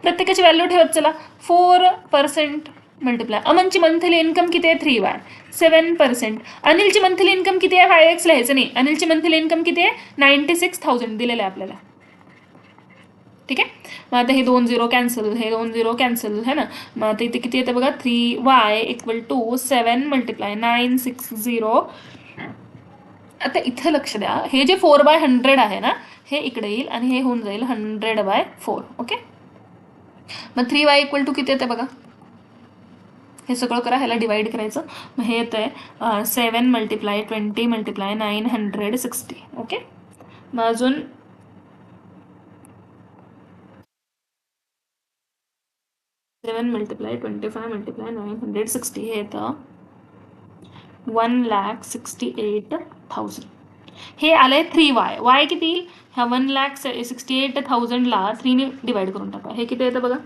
प्रत्येकाची व्हॅल्यू ठेवत चला. 4% मल्टिप्लाय अमनची मंथली इन्कम किती आहे, 3y. 7%. अनिलची मंथली इन्कम किती आहे, 5x लिहायचं नाही. अनिलची मंथली इन्कम किती आहे, 96,000 दिलेलं आहे आपल्याला. ठीक आहे, मग आता हे 2 0 कॅन्सल, हे 2 0 कॅन्सल है ना. मग आता इथे किती येतं बघा, 3y इक्वल टू 7 मल्टिप्लाय 960. आता इथं लक्ष द्या, हे जे 4/100 आहे ना, हे इकडे येईल आणि हे होऊन जाईल 100/4. ओके, मग 3y इक्वल टू किती येते बघा, हे सगळं करा, ह्याला डिवाइड करायचं. मग हे येतं 7 मल्टिप्लाय 20 मल्टिप्लाय 960. ओके, मग अजून 7 मल्टिप्लाय 25 मल्टिप्लाय 960 हे येतं 1,68,000. हे आलंय 3y. वाय किती येईल, ह्या 1,68,000ला 3 ने डिवाइड करून टाका. हे किती येतं बघा,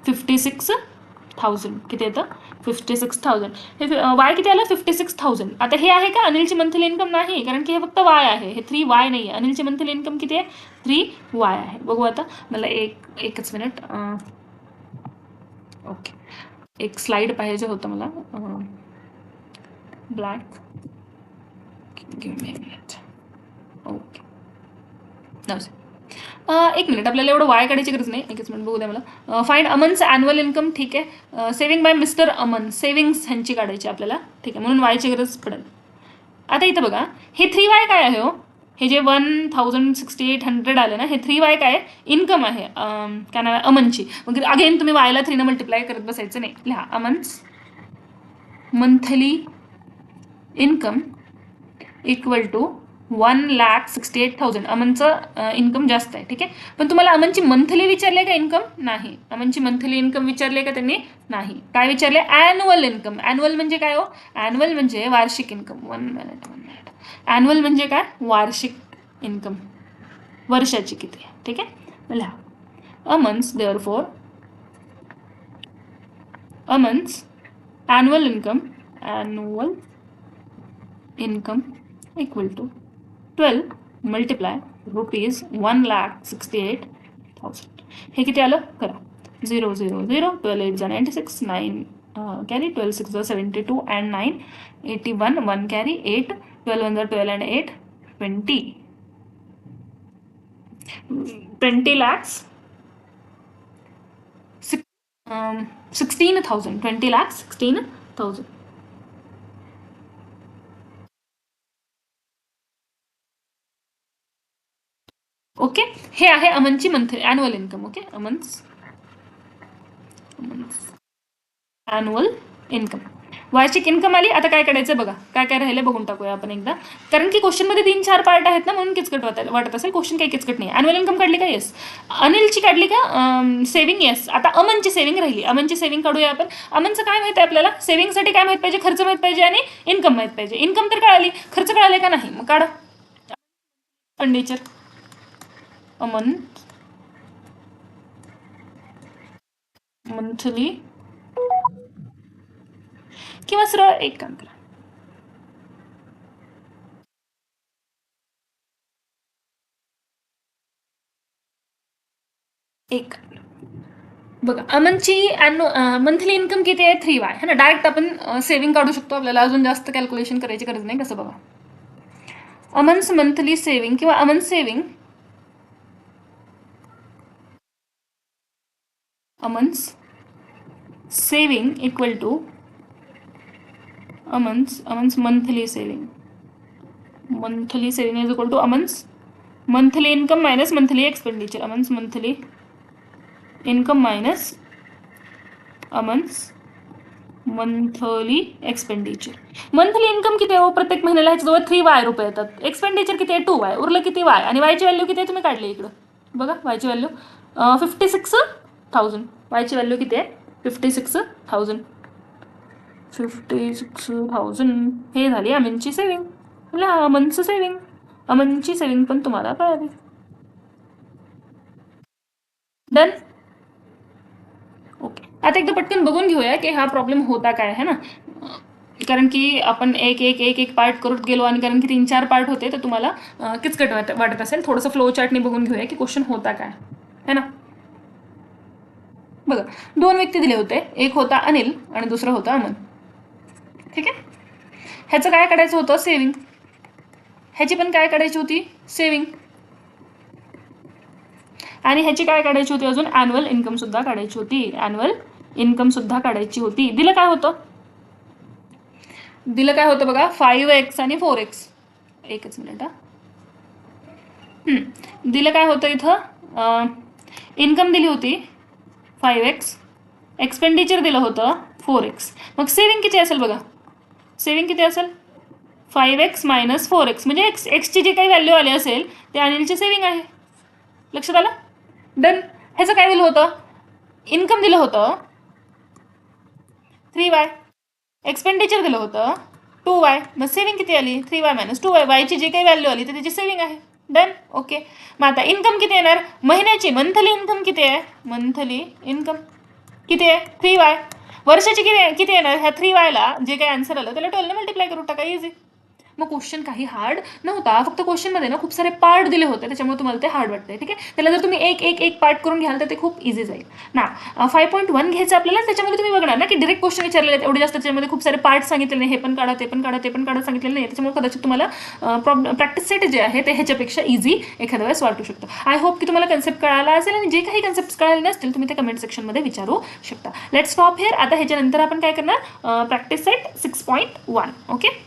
56,000. किती येतं, 56,000. हे वाय किती आलं, 56,000. आता हे आहे का अनिलची मंथली इन्कम, नाही, कारण की हे फक्त वाय आहे, हे 3y नाही आहे. अनिलची मंथली इन्कम किती आहे, 3y आहे. बघू आता, मला एकच मिनिट. ओके, एक स्लाइड पाहिजे होतं मला, ब्लॅक. ओके, एक मिनिट, आपल्याला एवढं वाय काढायची गरज नाही. एकच मिनिट बघू द्या मला. Find Aman's annual income. ठीक आहे, saving by mister Aman, savings ह्यांची काढायची आपल्याला. ठीक आहे, म्हणून वायची गरज पडेल. आता इथं बघा, हे 3y काय आहे हो, हे जे 1,6800 आलं ना, हे 3y काय, इन्कम आहे काय नाव आहे, अमनची. मग अगेन तुम्ही वायला 3 ने मल्टिप्लाय करत बसायचं नाही. लिहा Aman's monthly income equal to 1,68,000. अमनचं इन्कम जास्त आहे. ठीक आहे, पण तुम्हाला अमनची मंथली विचारले का इन्कम, नाही. अमनची मंथली इन्कम विचारले का त्यांनी, नाही. काय विचारले, ॲन्युअल इन्कम. ॲन्युअल म्हणजे काय हो, ॲन्युअल म्हणजे वार्षिक इन्कम. 1 मिनिट. ॲन्युअल म्हणजे काय, वार्षिक इन्कम, वर्षाची किती. ठीक आहे, लिहा Aman's therefore Aman's annual income equal to 12 multiply rupees 1,68,000. हे किती आलं करा, 0 0 0, 12 8 96, 9 carry, 12 6 72 and 9 81, 1 carry, 8 12 12 and 8 20. 20 lakhs 16,000. 20 lakhs 16,000. Okay, हे आहे अमनची monthly annual income. Okay, Aman's annual income. वार्षिक इन्कम आली. आता काय करायचं बघा, काय काय राहिलं बघून टाकूया आपण एकदा, कारण की क्वेश्चनमध्ये 3-4 पार्ट आहेत ना, म्हणून किचकट वाटत असेल. क्वेश्चन काही किचकट नाही. ॲन्युअल इन्कम काढली का? येस. अनिलची काढली का? सेव्हिंग. येस. आता अमनची सेव्हिंग राहिली. अमनची सेव्हिंग काढूया आपण. अमनचं काय माहिती आहे आपल्याला? सेव्हिंगसाठी काय माहित पाहिजे? खर्च माहित पाहिजे आणि इन्कम माहित पाहिजे. इन्कम तर कळाली, खर्च कळाले का नाही? मग काढा एक्सपेंडिचर. अमन मंथली, किंवा सरळ एक काम करा, एक बघा, अमनची मंथली इन्कम किती आहे? 3Y है ना. डायरेक्ट आपण सेव्हिंग काढू शकतो. आपल्याला अजून जास्त कॅल्क्युलेशन करायची गरज नाही. कसं बघा, अमन्स मंथली सेव्हिंग किंवा Aman saving, Aman's saving equal to Aman's monthly saving. Monthly saving is equal to Aman's monthly income minus monthly expenditure. Aman's monthly income minus Aman's monthly expenditure. Monthly income किती आहे? प्रत्येक महिन्याला ह्याच्याजवळ 3Y रुपये येतात. एक्सपेंडिचर किती आहे? 2Y. उरलं किती? Y. आणि वायची व्हॅल्यू किती आहे? तुम्ही काढली इकडं बघा. वायची व्हॅल्यू 56,000. वायची व्हॅल्यू किती आहे? 56,000. 56,000 हे झाली अमनची सेव्हिंग. म्हणजे अमनचं सेव्हिंग. अमनची सेव्हिंग पण तुम्हाला कळाली. डन. ओके, आता एकदा पटकन बघून घेऊया की हा प्रॉब्लेम होता काय है ना, कारण की आपण एक एक एक एक पार्ट करत गेलो आणि कारण की 3-4 पार्ट होते तर तुम्हाला किचकट वाटत असेल. थोडंसं फ्लो चार्टने बघून घेऊया की क्वेश्चन होता काय है ना. बघा, 2 व्यक्ती दिले होते. एक होता अनिल आणि दुसरं होतं अमन. ठीक आहे. ह्याचं काय काढायचं होतं? सेव्हिंग. ह्याची पण काय काढायची होती? सेव्हिंग. आणि ह्याची काय काढायची होती? अजून ॲन्युअल इन्कम सुद्धा काढायची होती. ॲन्युअल इन्कम सुद्धा काढायची होती. दिलं काय होतं? दिलं काय होतं बघा, 5x आणि 4x. एकच मिनिट हा. दिलं काय होतं इथं? इन्कम दिली होती 5x, एक्सपेंडिचर दिलं होतं 4x. मग सेव्हिंग किती असेल बघा? सेव्हिंग किती असेल? 5x minus 4x. म्हणजे एक्सची जी काही व्हॅल्यू आली असेल ते अनिलची सेव्हिंग आहे. लक्षात आलं? डन. ह्याचं काय दिलं होतं? इन्कम दिलं होतं 3Y, एक्सपेंडिचर दिलं होतं 2Y. मग सेव्हिंग किती आली? 3Y minus 2Y. वायची जी काही व्हॅल्यू आली तर त्याची सेव्हिंग आहे. डन. ओके, मग आता इन्कम किती येणार? महिन्याची मंथली इन्कम किती आहे? मंथली इन्कम किती आहे? 3Y. वर्षाची किती येणार? ह्या 3Yला जे काही आन्सर आलं त्याला 12 ने मल्टिप्लाय करून टाका. इझी. मग क्वेश्चन काही हार्ड नव्हता. फक्त क्वेश्चनमध्ये ना खूप सारे पार्ट दिले होते त्याच्यामुळे तुम्हाला ते हार्ड वाटतंय. ठीक आहे. त्याला जर तुम्ही एक एक एक पार्ट करून घ्याल तर ते खूप इझी जाईल ना. 5.1 घ्यायचं आपल्याला. त्याच्यामध्ये तुम्ही बघणार ना की डिरेक्ट क्वेश्चन विचारलेले आहेत. एवढे जास्त त्याच्यामध्ये खूप सारे पार्ट सांगितले नाही. हे पण काढा, ते पण काढा, ते पण काढा सांगितलेलं नाही. त्याच्यामुळे कदाचित तुम्हाला प्रॅक्टिस सेट जे आहे ते ह्याच्यापेक्षा इझी एखाद्या वेळेस वाटू शकतं. आय होप की तुम्हाला कन्सेप्ट कळाला असेल आणि जे काही कन्सेप्ट कळाले नसतील तुम्ही ते कमेंट सेक्शनमध्ये विचारू शकता. Let's stop here. आता ह्याच्यानंतर आपण काय करणार? Practice set 6.1. ओके.